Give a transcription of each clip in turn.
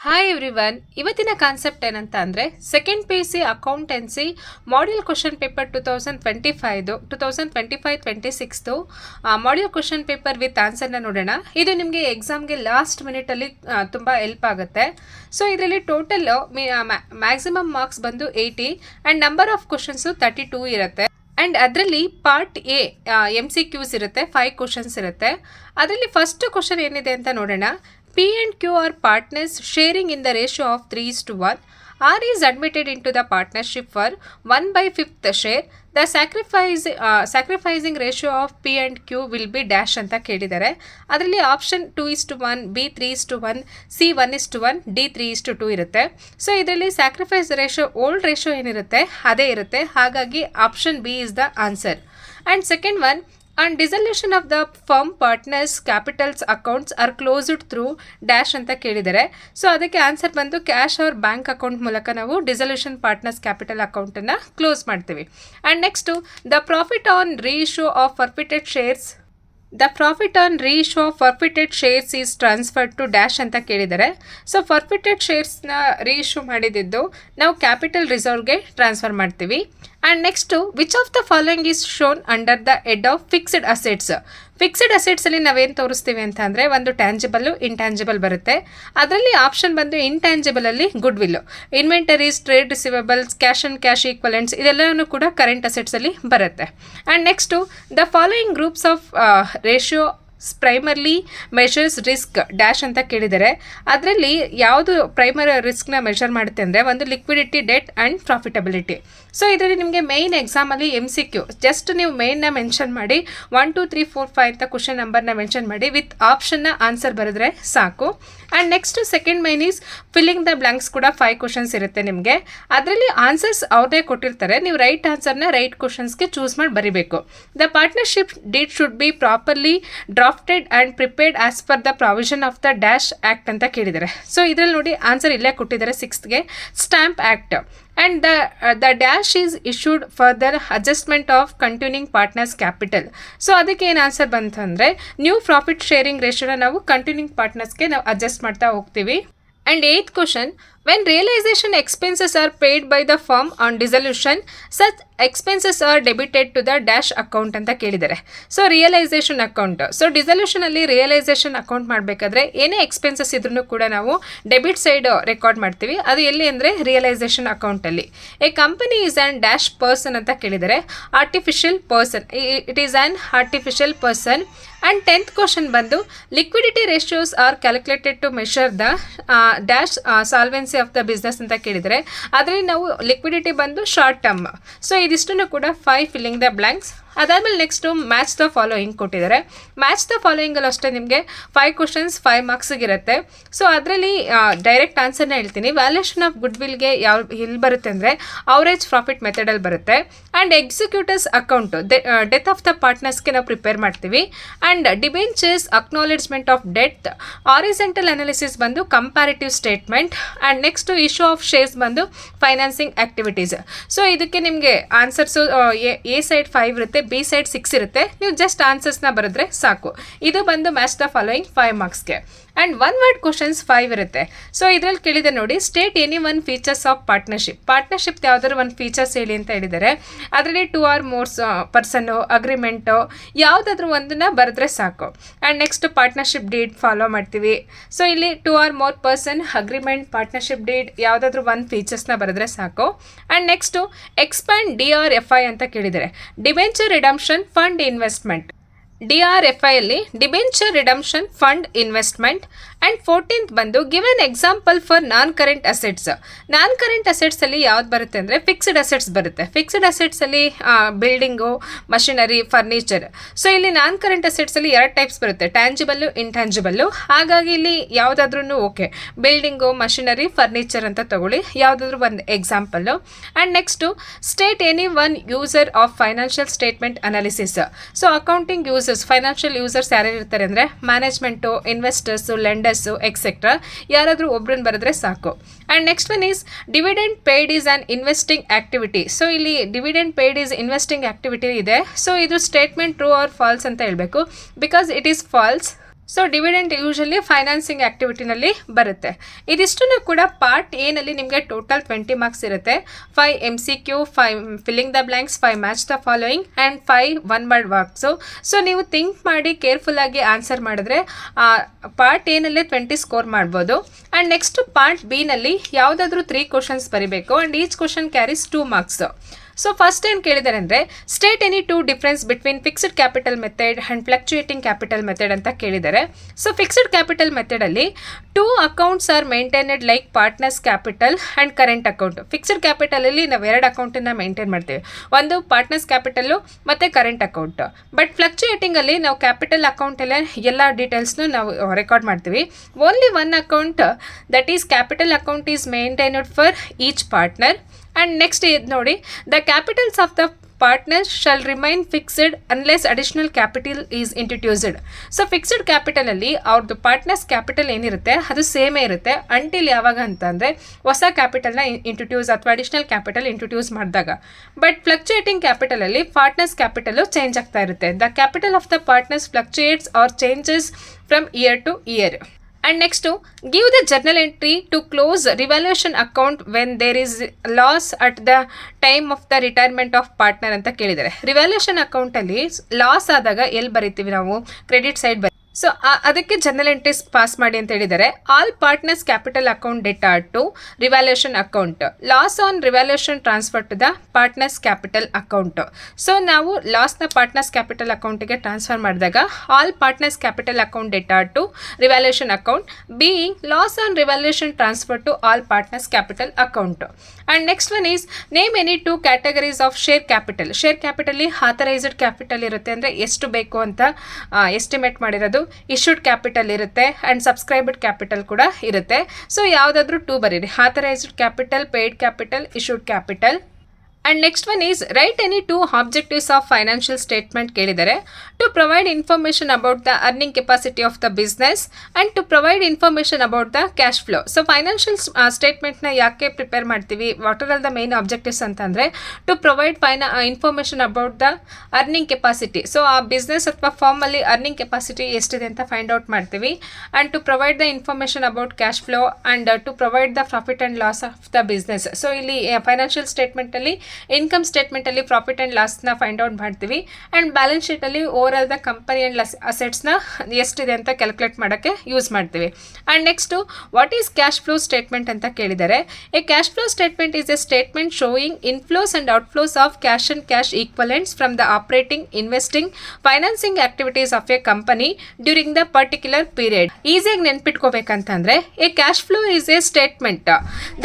Hi everyone, ಇವತ್ತಿನ concept ಏನಂತ ಅಂದರೆ second P U C accountancy module question paper 2025-26 module question paper with ಆನ್ಸರ್ನ ನೋಡೋಣ. ಇದು ನಿಮಗೆ ಎಕ್ಸಾಮ್ಗೆ ಲಾಸ್ಟ್ ಮಿನಿಟಲ್ಲಿ ತುಂಬ ಹೆಲ್ಪ್ ಆಗುತ್ತೆ. ಸೊ ಇದರಲ್ಲಿ ಟೋಟಲ್ ಮ್ಯಾಕ್ಸಿಮಮ್ ಮಾರ್ಕ್ಸ್ ಬಂದು 80 ಆ್ಯಂಡ್ ನಂಬರ್ ಆಫ್ ಕ್ವಶನ್ಸು 32 ಇರುತ್ತೆ. ಆ್ಯಂಡ್ ಅದರಲ್ಲಿ ಪಾರ್ಟ್ ಎ MCQs ಇರುತ್ತೆ, 5 ಕ್ವಶನ್ಸ್ ಇರುತ್ತೆ. ಅದರಲ್ಲಿ ಫಸ್ಟ್ ಕ್ವಶನ್ ಏನಿದೆ ಅಂತ ನೋಡೋಣ. P and Q are partners sharing in the ratio of 3:1. R is admitted into the partnership for 1/5 share. The sacrificing ratio of P and Q will be dash ಅಂತ ಕೇಳಿದ್ದಾರೆ. ಅದರಲ್ಲಿ option 2:1, B 3:1, C 1:1, D 3:2 ಇರುತ್ತೆ. So ಇದರಲ್ಲಿ sacrifice ratio old ratio ಏನಿರುತ್ತೆ ಅದೇ ಇರುತ್ತೆ. ಹಾಗಾಗಿ option B is the answer. And second one, and dissolution of the firm partners capitals accounts are closed through dash ಅಂತ ಕೇಳಿದ್ದಾರೆ. ಸೊ ಅದಕ್ಕೆ ಆನ್ಸರ್ ಬಂದು ಕ್ಯಾಶ್ ಅವ್ರ ಬ್ಯಾಂಕ್ ಅಕೌಂಟ್ ಮೂಲಕ ನಾವು ಡಿಸಲ್ಯೂಷನ್ ಪಾರ್ಟ್ನರ್ಸ್ ಕ್ಯಾಪಿಟಲ್ ಅಕೌಂಟನ್ನು ಕ್ಲೋಸ್ ಮಾಡ್ತೀವಿ. And next the profit on reissue of forfeited shares is transferred to dash ಅಂತ ಕೇಳಿದ್ದಾರೆ. ಸೊ ಫರ್ಫಿಟೆಡ್ ಶೇರ್ಸ್ನ ರೀಇಶ್ಯೂ ಮಾಡಿದ್ದು ನಾವು ಕ್ಯಾಪಿಟಲ್ ರಿಸರ್ವ್ಗೆ ಟ್ರಾನ್ಸ್ಫರ್ ಮಾಡ್ತೀವಿ. And next which of the following is shown under the head of fixed assets. Fixed ಅಸೆಟ್ಸಲ್ಲಿ ನಾವೇನು ತೋರಿಸ್ತೀವಿ ಅಂತ ಅಂದರೆ ಒಂದು ಟ್ಯಾಂಜಿಬಲ್ಲು, ಇಂಟ್ಯಾಂಜಿಬಲ್ ಬರುತ್ತೆ. ಅದರಲ್ಲಿ ಆಪ್ಷನ್ ಬಂದು ಇಂಟ್ಯಾಂಜಿಬಲಲ್ಲಿ goodwill, inventories, trade receivables, cash and cash equivalents ಇದೆಲ್ಲವೂ ಕೂಡ ಕರೆಂಟ್ ಅಸೆಟ್ಸಲ್ಲಿ ಬರುತ್ತೆ. And next the following groups of ratio primarily measures risk dash ಅಂತ ಕೇಳಿದ್ದಾರೆ. ಅದರಲ್ಲಿ ಯಾವುದು ಪ್ರೈಮರಿ ರಿಸ್ಕ್ನ ಮೆಷರ್ ಮಾಡುತ್ತೆ ಅಂದರೆ ಒಂದು liquidity, debt and profitability. So ಇದರಲ್ಲಿ ನಿಮಗೆ ಮೇಯ್ನ್ ಎಕ್ಸಾಮಲ್ಲಿ MCQ ಜಸ್ಟ್ ನೀವು ಮೇಯ್ನ ಮೆನ್ಷನ್ ಮಾಡಿ 1 2 3 4 5 ಅಂತ ಕ್ವಶನ್ ನಂಬರ್ನ ಮೆನ್ಷನ್ ಮಾಡಿ ವಿತ್ ಆಪ್ಷನ್ನ ಆನ್ಸರ್ ಬರೆದ್ರೆ ಸಾಕು. And next second main is filling the blanks ಕೂಡ 5 ಕ್ವಶನ್ಸ್ ಇರುತ್ತೆ ನಿಮಗೆ. ಅದರಲ್ಲಿ ಆನ್ಸರ್ಸ್ ಅವ್ರದೇ ಕೊಟ್ಟಿರ್ತಾರೆ, ನೀವು ರೈಟ್ ಆನ್ಸರ್ನ ರೈಟ್ ಕ್ವಶನ್ಸ್ಗೆ ಚೂಸ್ ಮಾಡಿ ಬರೀಬೇಕು. The partnership deed should be properly drafted and prepared as per the provision of the dash act ಅಂತ ಕೇಳಿದ್ದಾರೆ. ಸೊ ಇದರಲ್ಲಿ ನೋಡಿ ಆನ್ಸರ್ ಇಲ್ಲೇ ಕೊಟ್ಟಿದ್ದಾರೆ 6th stamp act. And the dash is issued further adjustment of continuing partners capital. So ಅದಕ್ಕೆ ಏನು answer ಬಂತಂದರೆ new profit sharing ರೇಷಿಯೋನ ನಾವು ಕಂಟಿನ್ಯೂಯಿಂಗ್ ಪಾರ್ಟ್ನರ್ಸ್ಗೆ ನಾವು ಅಡ್ಜಸ್ಟ್ ಮಾಡ್ತಾ ಹೋಗ್ತೀವಿ. And 8th question, when realization expenses are paid by the firm on dissolution, such expenses are debited to the dash account ಅಂತ ಕೇಳಿದ್ದಾರೆ. So realisation account, so ಡಿಸಲ್ಯೂಷನಲ್ಲಿ realisation account ಮಾಡಬೇಕಾದ್ರೆ ಏನೇ expenses ಇದ್ರೂ ಕೂಡ ನಾವು ಡೆಬಿಟ್ ಸೈಡ್ ರೆಕಾರ್ಡ್ ಮಾಡ್ತೀವಿ. ಅದು ಎಲ್ಲಿ ಅಂದರೆ ರಿಯಲೈಸೇಷನ್ ಅಕೌಂಟಲ್ಲಿ. A company is an dash person ಅಂತ ಕೇಳಿದ್ದಾರೆ. Artificial person, it is an artificial person. And 10th question ಬಂದು liquidity ratios are calculated to measure the dash solvency of the business ಅಂತ ಕೇಳಿದರೆ ಅದರಲ್ಲಿ ನಾವು ಲಿಕ್ವಿಡಿಟಿ ಬಂದು ಶಾರ್ಟ್ ಟರ್ಮ್. ಸೊ ಇದಿಷ್ಟನ್ನು ಕೂಡ 5 ಫಿಲ್ಲಿಂಗ್ ದ ಬ್ಲ್ಯಾಂಕ್ಸ್. ಅದಾದಮೇಲೆ ನೆಕ್ಸ್ಟು ಮ್ಯಾಚ್ ದ ಫಾಲೋಯಿಂಗ್ ಕೊಟ್ಟಿದ್ದಾರೆ. ಮ್ಯಾಚ್ ದ ಫಾಲೋಯಿಂಗಲ್ಲಿ ಅಷ್ಟೇ ನಿಮಗೆ 5 ಕ್ವಶನ್ಸ್ 5 ಮಾರ್ಕ್ಸಿಗಿರುತ್ತೆ. ಸೊ ಅದರಲ್ಲಿ ಡೈರೆಕ್ಟ್ ಆನ್ಸರ್ನ ಹೇಳ್ತೀನಿ. ವ್ಯಾಲ್ಯೂಷನ್ ಆಫ್ ಗುಡ್ ವಿಲ್ಗೆ ಎಲ್ಲಿ ಬರುತ್ತೆ ಅಂದರೆ ಅವರೇಜ್ ಪ್ರಾಫಿಟ್ ಮೆಥಡಲ್ಲಿ ಬರುತ್ತೆ. And executors account death of the ಪಾರ್ಟ್ನರ್ಸ್ಗೆ ನಾವು ಪ್ರಿಪೇರ್ ಮಾಡ್ತೀವಿ. And debentures acknowledgement of death. Horizontal analysis ಬಂದು comparative statement. And next issue of shares ಬಂದು ಫೈನಾನ್ಸಿಂಗ್ ಆ್ಯಕ್ಟಿವಿಟೀಸ್. ಸೊ ಇದಕ್ಕೆ ನಿಮಗೆ ಆನ್ಸರ್ಸು ಎ ಸೈಡ್ 5 ಇರುತ್ತೆ, ಬಿ ಸೈಡ್ 6 ಇರುತ್ತೆ. ನೀವು ಜಸ್ಟ್ ಆನ್ಸರ್ಸ್ನ ಬರೆದ್ರೆ ಸಾಕು. ಇದು ಬಂದು ಮ್ಯಾಚ್ ದ ಫಾಲೋಯಿಂಗ್ 5 ಮಾರ್ಕ್ಸ್ಗೆ. ಆ್ಯಂಡ್ 1 ವರ್ಡ್ ಕ್ವಶನ್ಸ್ 5 ಇರುತ್ತೆ. ಸೊ ಇದರಲ್ಲಿ ಕೇಳಿದೆ ನೋಡಿ, state any 1 features of partnership ಯಾವ್ದಾದ್ರು 1 ಫೀಚರ್ಸ್ ಹೇಳಿ ಅಂತ ಹೇಳಿದ್ದಾರೆ. ಅದರಲ್ಲಿ 2 or more ಪರ್ಸನ್ನು, ಅಗ್ರಿಮೆಂಟು ಯಾವುದಾದ್ರೂ ಒಂದನ್ನು ಬರೆದ್ರೆ ಸಾಕು. And next partnership deed follow ಮಾಡ್ತೀವಿ. ಸೊ ಇಲ್ಲಿ 2 or more person, agreement, partnership deed ಯಾವುದಾದ್ರೂ 1 ಫೀಚರ್ಸ್ನ ಬರೆದ್ರೆ ಸಾಕು. ಆ್ಯಂಡ್ ನೆಕ್ಸ್ಟು ಎಕ್ಸ್ಪ್ಯಾಂಡ್ DRFI ಅಂತ ಕೇಳಿದ್ದಾರೆ. Debenture redemption fund investment. DRFIಯಲ್ಲಿ debenture redemption fund investment. And 14th ಬಂದು given example for non current assets. Non current ಅಸೆಟ್ಸಲ್ಲಿ ಯಾವ್ದು ಬರುತ್ತೆ ಅಂದರೆ ಫಿಕ್ಸ್ಡ್ ಅಸೆಟ್ಸ್ ಬರುತ್ತೆ. ಫಿಕ್ಸ್ಡ್ ಅಸೆಟ್ಸಲ್ಲಿ ಬಿಲ್ಡಿಂಗು, ಮಷಿನರಿ, ಫರ್ನಿಚರ್. ಸೊ ಇಲ್ಲಿ ನಾನ್ ಕರೆಂಟ್ ಅಸೆಟ್ಸಲ್ಲಿ 2 ಟೈಪ್ಸ್ ಬರುತ್ತೆ, ಟ್ಯಾಂಜಿಬಲ್ಲು, ಇಂಟ್ಯಾಂಜಿಬಲ್ಲು. ಹಾಗಾಗಿ ಇಲ್ಲಿ ಯಾವುದಾದ್ರೂ ಓಕೆ, ಬಿಲ್ಡಿಂಗು, ಮಷಿನರಿ, ಫರ್ನಿಚರ್ ಅಂತ ತಗೊಳ್ಳಿ, ಯಾವುದಾದ್ರೂ ಒಂದು example. And next state any 1 user of financial statement analysis. So accounting users, financial users ಯಾರ್ಯಾರು ಇರ್ತಾರೆ ಅಂದರೆ ಮ್ಯಾನೇಜ್ಮೆಂಟು, ಇನ್ವೆಸ್ಟರ್ಸು, ಲೆಂಡರ್ಸು, ಎಕ್ಸೆಟ್ರಾ ಯಾರಾದರೂ ಒಬ್ರನ್ನ ಬರೆದ್ರೆ ಸಾಕು. And next one is dividend paid is an investing activity. So ಇಲ್ಲಿ dividend paid is investing activity ಇದೆ. So ಇದು ಸ್ಟೇಟ್ಮೆಂಟ್ ಟ್ರೂ ಆರ್ ಫಾಲ್ಸ್ ಅಂತ ಹೇಳಬೇಕು. Because it is false. So dividend usually financing ಆ್ಯಕ್ಟಿವಿಟಿನಲ್ಲಿ ಬರುತ್ತೆ. ಇದಿಷ್ಟನ್ನು ಕೂಡ ಪಾರ್ಟ್ ಎನಲ್ಲಿ ನಿಮಗೆ ಟೋಟಲ್ 20 ಮಾರ್ಕ್ಸ್ ಇರುತ್ತೆ. 5 MCQ, 5 filling the blanks, 5 match the following and 5 one word works. So ನೀವು ಥಿಂಕ್ ಮಾಡಿ ಕೇರ್ಫುಲ್ಲಾಗಿ ಆನ್ಸರ್ ಮಾಡಿದ್ರೆ ಪಾರ್ಟ್ ಎನಲ್ಲೇ 20 ಸ್ಕೋರ್ ಮಾಡ್ಬೋದು. ಆ್ಯಂಡ್ ನೆಕ್ಸ್ಟ್ ಪಾರ್ಟ್ ಬಿನಲ್ಲಿ ಯಾವುದಾದ್ರೂ 3 ಕ್ವಶನ್ಸ್ ಬರೀಬೇಕು and each question carries 2 marks. So first ಏನು ಕೇಳಿದ್ದಾರೆ ಅಂದರೆ state any 2 difference between fixed capital method and fluctuating capital method ಅಂತ ಕೇಳಿದ್ದಾರೆ. ಸೊ ಫಿಕ್ಸ್ಡ್ ಕ್ಯಾಪಿಟಲ್ ಮೆಥಡಲ್ಲಿ 2 accounts are maintained like partners capital and current account. Fixed ಕ್ಯಾಪಿಟಲಲ್ಲಿ ನಾವು 2 ಅಕೌಂಟನ್ನು maintain ಮಾಡ್ತೀವಿ, ಒಂದು ಪಾರ್ಟ್ನರ್ಸ್ ಕ್ಯಾಪಿಟಲ್ಲು ಮತ್ತು ಕರೆಂಟ್ ಅಕೌಂಟ್. ಬಟ್ ಫ್ಲಕ್ಚುಯೇಟಿಂಗಲ್ಲಿ ನಾವು ಕ್ಯಾಪಿಟಲ್ ಅಕೌಂಟಲ್ಲೇ ಎಲ್ಲ ಡೀಟೇಲ್ಸ್ನು ನಾವು ರೆಕಾರ್ಡ್ ಮಾಡ್ತೀವಿ. Only 1 account that is capital account is maintained for each partner. And next ಇದು ನೋಡಿ, the capitals of the partners shall remain fixed unless additional capital is introduced. So fixed ಕ್ಯಾಪಿಟಲಲ್ಲಿ ಅವ್ರದ್ದು ಪಾರ್ಟ್ನರ್ಸ್ ಕ್ಯಾಪಿಟಲ್ ಏನಿರುತ್ತೆ ಅದು ಸೇಮೇ ಇರುತ್ತೆ until ಯಾವಾಗ ಅಂತಂದರೆ ಹೊಸ ಕ್ಯಾಪಿಟಲ್ನ ಇಂಟ್ರೊಡ್ಯೂಸ್ ಅಥವಾ ಅಡಿಷನಲ್ ಕ್ಯಾಪಿಟಲ್ ಇಂಟ್ರೊಡ್ಯೂಸ್ ಮಾಡಿದಾಗ. ಬಟ್ ಫ್ಲಕ್ಚುಯೇಟಿಂಗ್ ಕ್ಯಾಪಿಟಲಲ್ಲಿ ಪಾರ್ಟ್ನರ್ಸ್ ಕ್ಯಾಪಿಟಲು ಚೇಂಜ್ ಆಗ್ತಾ ಇರುತ್ತೆ. The capital of the partners fluctuates or changes from year to year. And next to give the journal entry to close revaluation account when there is loss at the time of the retirement of partner ಅಂತ ಕೇಳಿದ್ದಾರೆ. Revaluation ಅಕೌಂಟಲ್ಲಿ loss ಆದಾಗ ಎಲ್ಲಿ ಬರಿತೀವಿ ನಾವು, credit side ಬರೀ. So ಅದಕ್ಕೆ journal entries pass ಮಾಡಿ ಅಂತ ಹೇಳಿದ್ದಾರೆ. All partners capital account data to revaluation account, loss on revaluation transfer to the partners capital account. So ನಾವು ಲಾಸ್ನ ಪಾರ್ಟ್ನರ್ಸ್ ಕ್ಯಾಪಿಟಲ್ ಅಕೌಂಟಿಗೆ ಟ್ರಾನ್ಸ್ಫರ್ ಮಾಡಿದಾಗ all partners capital account data to revaluation account being loss on revaluation transfer to all partners capital account. And next one is name any 2 categories of share capital. Share ಕ್ಯಾಪಿಟಲ್ಲಿ authorised capital ಇರುತ್ತೆ, ಅಂದರೆ ಎಷ್ಟು ಬೇಕು ಅಂತ estimate ಮಾಡಿರೋದು. Issued capital ಇರುತ್ತೆ and subscribed capital ಕೂಡ ಇರುತ್ತೆ. So ಯಾವುದಾದ್ರೂ 2 ಬರೀರಿ, authorised capital, paid capital, issued capital. And next one is write any 2 objectives of financial statement ಕೇಳಿದ್ದಾರೆ. To provide information about the earning capacity of the business and to provide information about the cash flow. So financial ಸ್ಟೇಟ್ಮೆಂಟ್ನ ಯಾಕೆ prepare ಮಾಡ್ತೀವಿ, what are all the main objectives ಅಂತಂದರೆ to provide information about the earning capacity. So ಆ business ಅಥವಾ ಫಾರ್ಮಲ್ಲಿ earning capacity ಎಷ್ಟಿದೆ ಅಂತ find out ಮಾಡ್ತೀವಿ. And to provide the information about cash flow and to provide the profit and loss of the business. So ಇಲ್ಲಿ financial ಸ್ಟೇಟ್ಮೆಂಟಲ್ಲಿ income ಸ್ಟೇಟ್ಮೆಂಟಲ್ಲಿ profit and ಲಾಸ್ನ ಫೈಂಡ್ ಔಟ್ ಮಾಡ್ತೀವಿ. ಆ್ಯಂಡ್ ಬ್ಯಾಲೆನ್ಸ್ ಶೀಟಲ್ಲಿ over all the company and ಅಸೆಟ್ಸ್ನ ಎಷ್ಟಿದೆ ಅಂತ calculate ಮಾಡೋಕ್ಕೆ ಯೂಸ್ ಮಾಡ್ತೀವಿ. And next what is cash flow statement ಅಂತ ಕೇಳಿದ್ದಾರೆ. A cash flow statement is a statement showing inflows and outflows of cash and cash equivalents from the operating, investing, financing activities of a company during the particular period. ಈಸಿಯಾಗಿ ನೆನ್ಪಿಟ್ಕೋಬೇಕಂತಂದರೆ a cash flow is a statement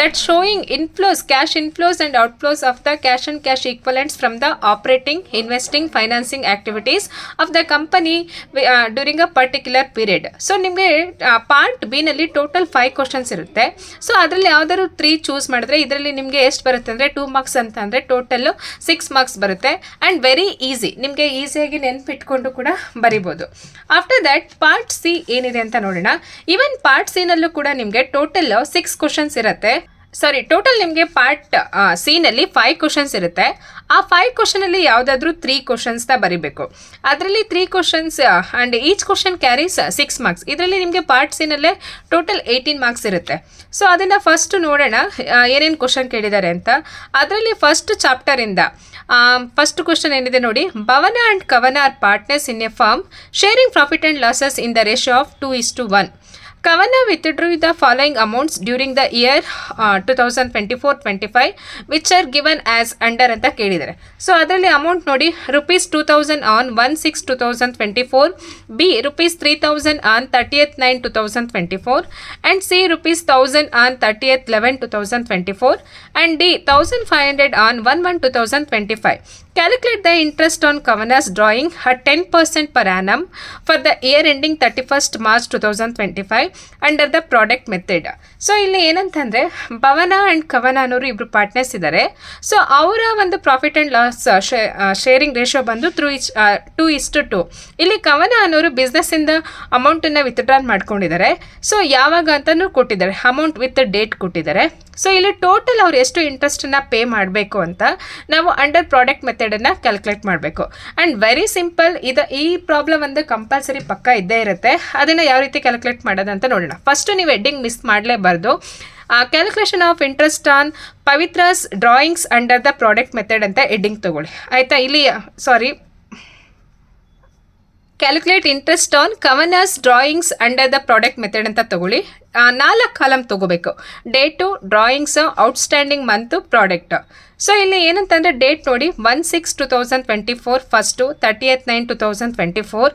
that showing inflows, cash inflows and outflows of the cash and cash equivalents from the operating, investing, financing activities of the company during a particular period. So ನಿಮಗೆ part B ನಲ್ಲಿ total 5 questions ಇರುತ್ತೆ. So ಅದರಲ್ಲಿ ಯಾವ್ದಾದ್ರು 3 choose ಮಾಡಿದ್ರೆ ಇದರಲ್ಲಿ ನಿಮಗೆ ಎಷ್ಟು ಬರುತ್ತೆ ಅಂದರೆ 2 ಮಾರ್ಕ್ಸ್ ಅಂತ ಅಂದರೆ ಟೋಟಲ್ 6 ಮಾರ್ಕ್ಸ್ ಬರುತ್ತೆ. ಆ್ಯಂಡ್ ವೆರಿ ಈಸಿ, ನಿಮಗೆ ಈಸಿಯಾಗಿ ನೆನ್ಪಿಟ್ಕೊಂಡು ಕೂಡ ಬರಿಬೋದು. ಆಫ್ಟರ್ ದ್ಯಾಟ್ ಪಾರ್ಟ್ ಸಿ ಏನಿದೆ ಅಂತ ನೋಡೋಣ. ಈವನ್ ಪಾರ್ಟ್ ಸಿ ನಲ್ಲೂ ಕೂಡ ನಿಮಗೆ ಟೋಟಲ್ 6 ಕ್ವಶನ್ಸ್ ಇರುತ್ತೆ. ಟೋಟಲ್ ನಿಮಗೆ ಪಾರ್ಟ್ ಸಿನಲ್ಲಿ 5 ಕ್ವಶನ್ಸ್ ಇರುತ್ತೆ. ಆ 5 ಕ್ವಶನಲ್ಲಿ ಯಾವುದಾದ್ರೂ 3 ಕ್ವಶನ್ಸ್ನ ಬರೀಬೇಕು. ಅದರಲ್ಲಿ 3 questions and each question carries 6 marks. ಇದರಲ್ಲಿ ನಿಮಗೆ ಪಾರ್ಟ್ ಸಿನಲ್ಲೇ ಟೋಟಲ್ 18 ಮಾರ್ಕ್ಸ್ ಇರುತ್ತೆ. ಸೊ ಅದನ್ನು ಫಸ್ಟ್ ನೋಡೋಣ ಏನೇನು ಕ್ವಶನ್ ಕೇಳಿದ್ದಾರೆ ಅಂತ. ಅದರಲ್ಲಿ ಫಸ್ಟ್ ಚಾಪ್ಟರಿಂದ ಫಸ್ಟ್ ಕ್ವಶನ್ ಏನಿದೆ ನೋಡಿ. Bhavana and Kavana are partners in a firm sharing profit and losses in the ratio of 2:1. Kavana withdrew the following amounts during the year 2024-25 which are given as under ಅಂತ ಕೇಳಿದ್ದಾರೆ. So ಅದರಲ್ಲಿ amount ನೋಡಿ, ₹2000 on 1/6/2024, B ₹3000 on 30/9/2024 and C ₹1000 on 30/11/2024 and D 1500 on 1/1/2025. Calculate the interest on Kavana's drawing at 10% per annum for the year ending 31st March 2025 under the product method. So ಇಲ್ಲಿ ಏನಂತಂದರೆ ಭವನ and ಕವನ ಅನ್ನೋರು ಇಬ್ಬರು partners ಇದ್ದಾರೆ. So ಅವರ ಒಂದು profit and loss sharing ratio ಬಂದು 2:2. ಇಲ್ಲಿ ಕವನ ಅನ್ನೋರು ಬಿಸ್ನೆಸ್ಸಿಂದ ಅಮೌಂಟನ್ನು ವಿತ್ಡ್ರಾನ್ ಮಾಡ್ಕೊಂಡಿದ್ದಾರೆ. ಸೊ ಯಾವಾಗ ಅಂತಲೂ ಕೊಟ್ಟಿದ್ದಾರೆ, ಅಮೌಂಟ್ ವಿತ್ ಡೇಟ್ ಕೊಟ್ಟಿದ್ದಾರೆ. ಸೊ ಇಲ್ಲಿ ಟೋಟಲ್ ಅವ್ರು ಎಷ್ಟು ಇಂಟ್ರೆಸ್ಟನ್ನು ಪೇ ಮಾಡಬೇಕು ಅಂತ ನಾವು ಅಂಡರ್ ಪ್ರಾಡಕ್ಟ್ ಮೆಥಡ್ ಮೆಥಡನ್ನು ಕ್ಯಾಲ್ಕುಲೇಟ್ ಮಾಡಬೇಕು. ಆ್ಯಂಡ್ ವೆರಿ ಸಿಂಪಲ್, ಈ ಪ್ರಾಬ್ಲಮ್ ಒಂದು ಕಂಪಲ್ಸರಿ ಪಕ್ಕ ಇದ್ದೇ ಇರುತ್ತೆ. ಅದನ್ನು ಯಾವ ರೀತಿ ಕ್ಯಾಲ್ಕುಲೇಟ್ ಮಾಡೋದಂತ ನೋಡೋಣ. ಫಸ್ಟು ನೀವು ಹೆಡ್ಡಿಂಗ್ ಮಿಸ್ ಮಾಡಲೇಬಾರ್ದು. Calculation of interest on Pavitra's drawings under the product method ಅಂತ ಹೆಡ್ಡಿಂಗ್ ತೊಗೊಳ್ಳಿ, ಆಯಿತಾ. ಇಲ್ಲಿ calculate interest on Kavana's drawings under the product method ಅಂತ ತೊಗೊಳ್ಳಿ. 4 ಕಾಲಮ್ ತೊಗೋಬೇಕು. Date, drawings, outstanding month, product. So ಇಲ್ಲಿ ಏನಂತಂದರೆ ಡೇಟ್ ನೋಡಿ 1/6/2024, first 30/9/2024,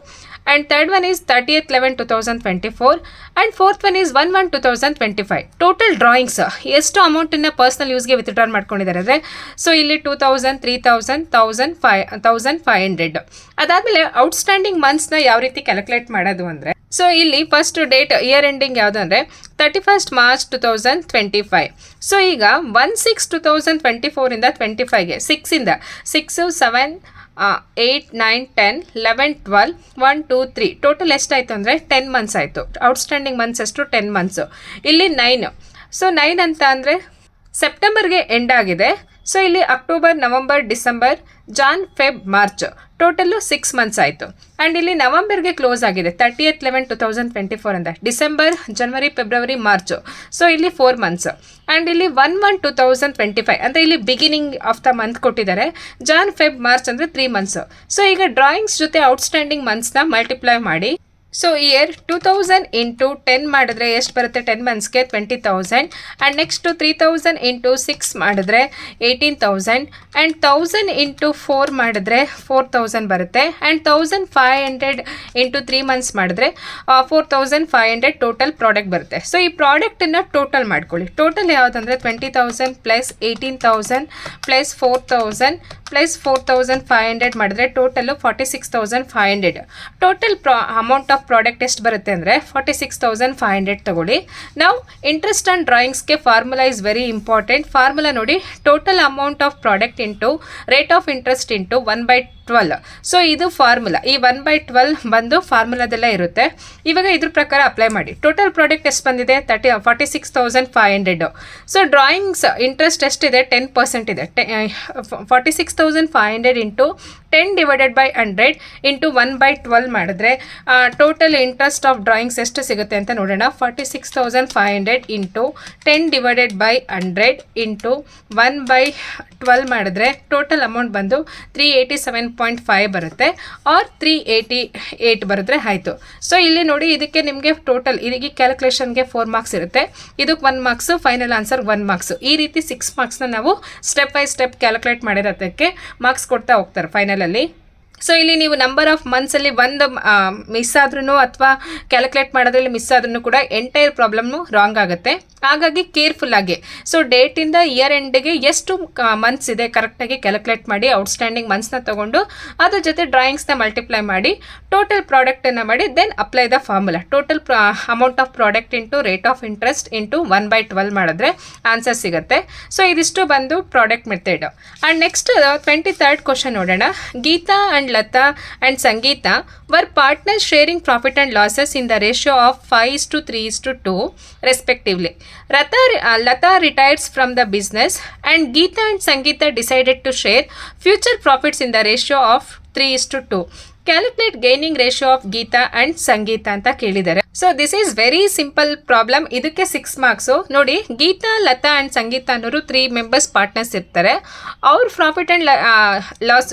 and third one is 30/11/2024, and fourth one is 1/1/2025. Total drawings ಎಷ್ಟು ಅಮೌಂಟನ್ನು ಪರ್ಸ್ನಲ್ ಯೂಸ್ಗೆ ವಿತ್ಡ್ರಾ ಮಾಡ್ಕೊಂಡಿದ್ದಾರೆ ಅಂದರೆ, ಸೊ ಇಲ್ಲಿ 2000, 3000, 1500. ಅದಾದಮೇಲೆ ಔಟ್ಸ್ಟ್ಯಾಂಡಿಂಗ್ ಮಂತ್ಸ್ನ ಯಾವ ರೀತಿ ಕ್ಯಾಲ್ಕುಲೇಟ್ ಮಾಡೋದು ಅಂದರೆ, ಸೊ ಇಲ್ಲಿ ಫಸ್ಟ್ ಡೇಟ್ ಇಯರ್ ಎಂಡಿಂಗ್ ಯಾವುದು ಅಂದರೆ 31st March 2025. ಸೊ ಈಗ 1/6/2024 ಇಂದ 25ಗೆ 6 7 8 9 10 11 12 1 2 3 ಟೋಟಲ್ ಎಷ್ಟಾಯಿತು ಅಂದರೆ 10 ಮಂತ್ಸ್ ಆಯಿತು. ಔಟ್ಸ್ಟ್ಯಾಂಡಿಂಗ್ ಮಂತ್ಸ್ ಎಷ್ಟು 10 ಮಂತ್ಸು. ಇಲ್ಲಿ 9. ಸೊ 9 ಅಂತ ಅಂದರೆ ಸೆಪ್ಟೆಂಬರ್ಗೆ ಎಂಡ್ ಆಗಿದೆ. ಸೊ ಇಲ್ಲಿ October, November, December, Jan, Feb, March total 6 months ಆಯಿತು. ಆ್ಯಂಡ್ ಇಲ್ಲಿ ನವಂಬರ್ಗೆ ಕ್ಲೋಸ್ ಆಗಿದೆ 30/11/2024 ಅಂತ. ಡಿಸೆಂಬರ್, ಜನವರಿ, ಫೆಬ್ರವರಿ, ಮಾರ್ಚು, ಸೊ ಇಲ್ಲಿ 4 ಮಂತ್ಸ್. ಆ್ಯಂಡ್ ಇಲ್ಲಿ 1/1/2025 ಅಂದರೆ ಇಲ್ಲಿ ಬಿಗಿನಿಂಗ್ ಆಫ್ ದ ಮಂತ್ ಕೊಟ್ಟಿದ್ದಾರೆ. ಜಾನ್, ಫೆಬ್, ಮಾರ್ಚ್ ಅಂದರೆ 3 ಮಂತ್ಸು. ಸೊ ಈಗ ಡ್ರಾಯಿಂಗ್ಸ್ ಜೊತೆ ಔಟ್ಸ್ಟ್ಯಾಂಡಿಂಗ್ ಮಂತ್ಸ್ನ ಮಲ್ಟಿಪ್ಲೈ ಮಾಡಿ. ಸೊ ಇಯರ್ 2000 ಇಂಟು 10 ಮಾಡಿದ್ರೆ ಎಷ್ಟು ಬರುತ್ತೆ, 10 ಮಂತ್ಸ್ಗೆ 20,000. ಆ್ಯಂಡ್ ನೆಕ್ಸ್ಟು 3000 ಇಂಟು 6 ಮಾಡಿದ್ರೆ 18,000. ಆ್ಯಂಡ್ 1000 ಇಂಟು 4 ಮಾಡಿದ್ರೆ 4000 ಬರುತ್ತೆ. ಆ್ಯಂಡ್ 1500 ಇಂಟು 3 ಮಂತ್ಸ್ ಮಾಡಿದ್ರೆ 4500 ಟೋಟಲ್ ಪ್ರಾಡಕ್ಟ್ ಬರುತ್ತೆ. ಸೊ ಈ ಪ್ರಾಡಕ್ಟನ್ನು ಟೋಟಲ್ ಮಾಡ್ಕೊಳ್ಳಿ. ಟೋಟಲ್ ಯಾವುದಂದರೆ 20,000 ಪ್ಲಸ್ 18,000 ಪ್ಲಸ್ 4,000 ಪ್ಲಸ್ 4,500 ಮಾಡಿದ್ರೆ total 46,500. Total amount of product ಎಷ್ಟು ಬರುತ್ತೆ ಅಂದರೆ 46,500 ತಗೊಳ್ಳಿ. ನಾವು ಇಂಟ್ರೆಸ್ಟ್ ಆನ್ ಡ್ರಾಯಿಂಗ್ಸ್ಗೆ formula is very important. Formula ನೋಡಿ, total amount of product into rate of interest into 1/12. So ಇದು ಫಾರ್ಮುಲಾ. ಈ 1/12 ಬಂದು ಫಾರ್ಮುಲಾದೆಲ್ಲ ಇರುತ್ತೆ. ಇವಾಗ ಇದ್ರ ಪ್ರಕಾರ ಅಪ್ಲೈ ಮಾಡಿ. ಟೋಟಲ್ ಪ್ರಾಡಕ್ಟ್ ಎಷ್ಟು ಬಂದಿದೆ 46,500. ಸೊ ಡ್ರಾಯಿಂಗ್ಸ್ ಇಂಟ್ರೆಸ್ಟ್ ಎಷ್ಟಿದೆ 10% ಇದೆ. 46,500 ಇಂಟು 10 ಡಿವೈಡೆಡ್ ಬೈ 100 ಇಂಟು 1/12 ಮಾಡಿದ್ರೆ ಟೋಟಲ್ ಇಂಟ್ರೆಸ್ಟ್ ಆಫ್ ಡ್ರಾಯಿಂಗ್ಸ್ ಎಷ್ಟು ಸಿಗುತ್ತೆ ಅಂತ ನೋಡೋಣ. 46,500 ಇಂಟು 10 ಡಿವೈಡೆಡ್ ಬೈ 100 ಇಂಟು 1/12 ಮಾಡಿದ್ರೆ ಟೋಟಲ್ ಅಮೌಂಟ್ ಬಂದು 387.5 ಬರುತ್ತೆ, ಆರ್ 388 ಬರೆದ್ರೆ ಆಯಿತು. ಸೊ ಇಲ್ಲಿ ನೋಡಿ, ಇದಕ್ಕೆ ನಿಮಗೆ ಟೋಟಲ್ ಇದಕ್ಕೆ ಕ್ಯಾಲ್ಕುಲೇಷನ್ಗೆ 4 ಮಾರ್ಕ್ಸ್ ಇರುತ್ತೆ. ಇದಕ್ಕೆ 1 ಮಾರ್ಕ್ಸು, ಫೈನಲ್ ಆನ್ಸರ್ 1 ಮಾರ್ಕ್ಸು. ಈ ರೀತಿ 6 ಮಾರ್ಕ್ಸ್ನ ನಾವು ಸ್ಟೆಪ್ ಬೈ ಸ್ಟೆಪ್ ಕ್ಯಾಲ್ಕುಲೇಟ್ ಮಾಡಿರೋದಕ್ಕೆ ಮಾರ್ಕ್ಸ್ ಕೊಡ್ತಾ ಹೋಗ್ತಾರೆ ಫೈನಲಲ್ಲಿ. ಸೊ ಇಲ್ಲಿ ನೀವು ನಂಬರ್ ಆಫ್ ಮಂತ್ಸಲ್ಲಿ ಒಂದು ಮಿಸ್ ಆದ್ರೂ ಅಥವಾ ಕ್ಯಾಲ್ಕುಲೇಟ್ ಮಾಡೋದ್ರಲ್ಲಿ ಮಿಸ್ ಆದ್ರೂ ಕೂಡ ಎಂಟೈರ್ ಪ್ರಾಬ್ಲಮ್ನು ರಾಂಗ್ ಆಗುತ್ತೆ. ಹಾಗಾಗಿ ಕೇರ್ಫುಲ್ಲಾಗಿ, ಸೊ ಡೇಟಿಂದ ಇಯರ್ ಎಂಡಿಗೆ ಎಷ್ಟು ಮಂತ್ಸ್ ಇದೆ ಕರೆಕ್ಟಾಗಿ ಕ್ಯಾಲ್ಕುಲೇಟ್ ಮಾಡಿ, ಔಟ್ಸ್ಟ್ಯಾಂಡಿಂಗ್ ಮಂತ್ಸ್ನ ತೊಗೊಂಡು ಅದ್ರ ಜೊತೆ ಡ್ರಾಯಿಂಗ್ಸ್ನ ಮಲ್ಟಿಪ್ಲೈ ಮಾಡಿ ಟೋಟಲ್ ಪ್ರಾಡಕ್ಟನ್ನು ಮಾಡಿ then apply the formula. Total amount of product into rate of interest into 1/12 ಮಾಡಿದ್ರೆ ಆನ್ಸರ್ ಸಿಗುತ್ತೆ. ಸೊ ಇದಿಷ್ಟು ಬಂದು product method. And next 23rd question ನೋಡೋಣ. Geeta and Lata and Sangeeta were partners sharing profit and losses in the ratio of 5:3:2 respectively. Lata retires from the business and Geeta and Sangeeta decided to share future profits in the ratio of 3:2. Calculate gaining ratio of Geeta and Sangeeta ಅಂತ ಕೇಳಿದ್ದಾರೆ. So this is very simple problem. ಇದಕ್ಕೆ 6 marks. ನೋಡಿ, Geetha, Lata and ಸಂಗೀತ ಅನ್ನೋರು 3 members partners ಇರ್ತಾರೆ. ಅವ್ರ profit and loss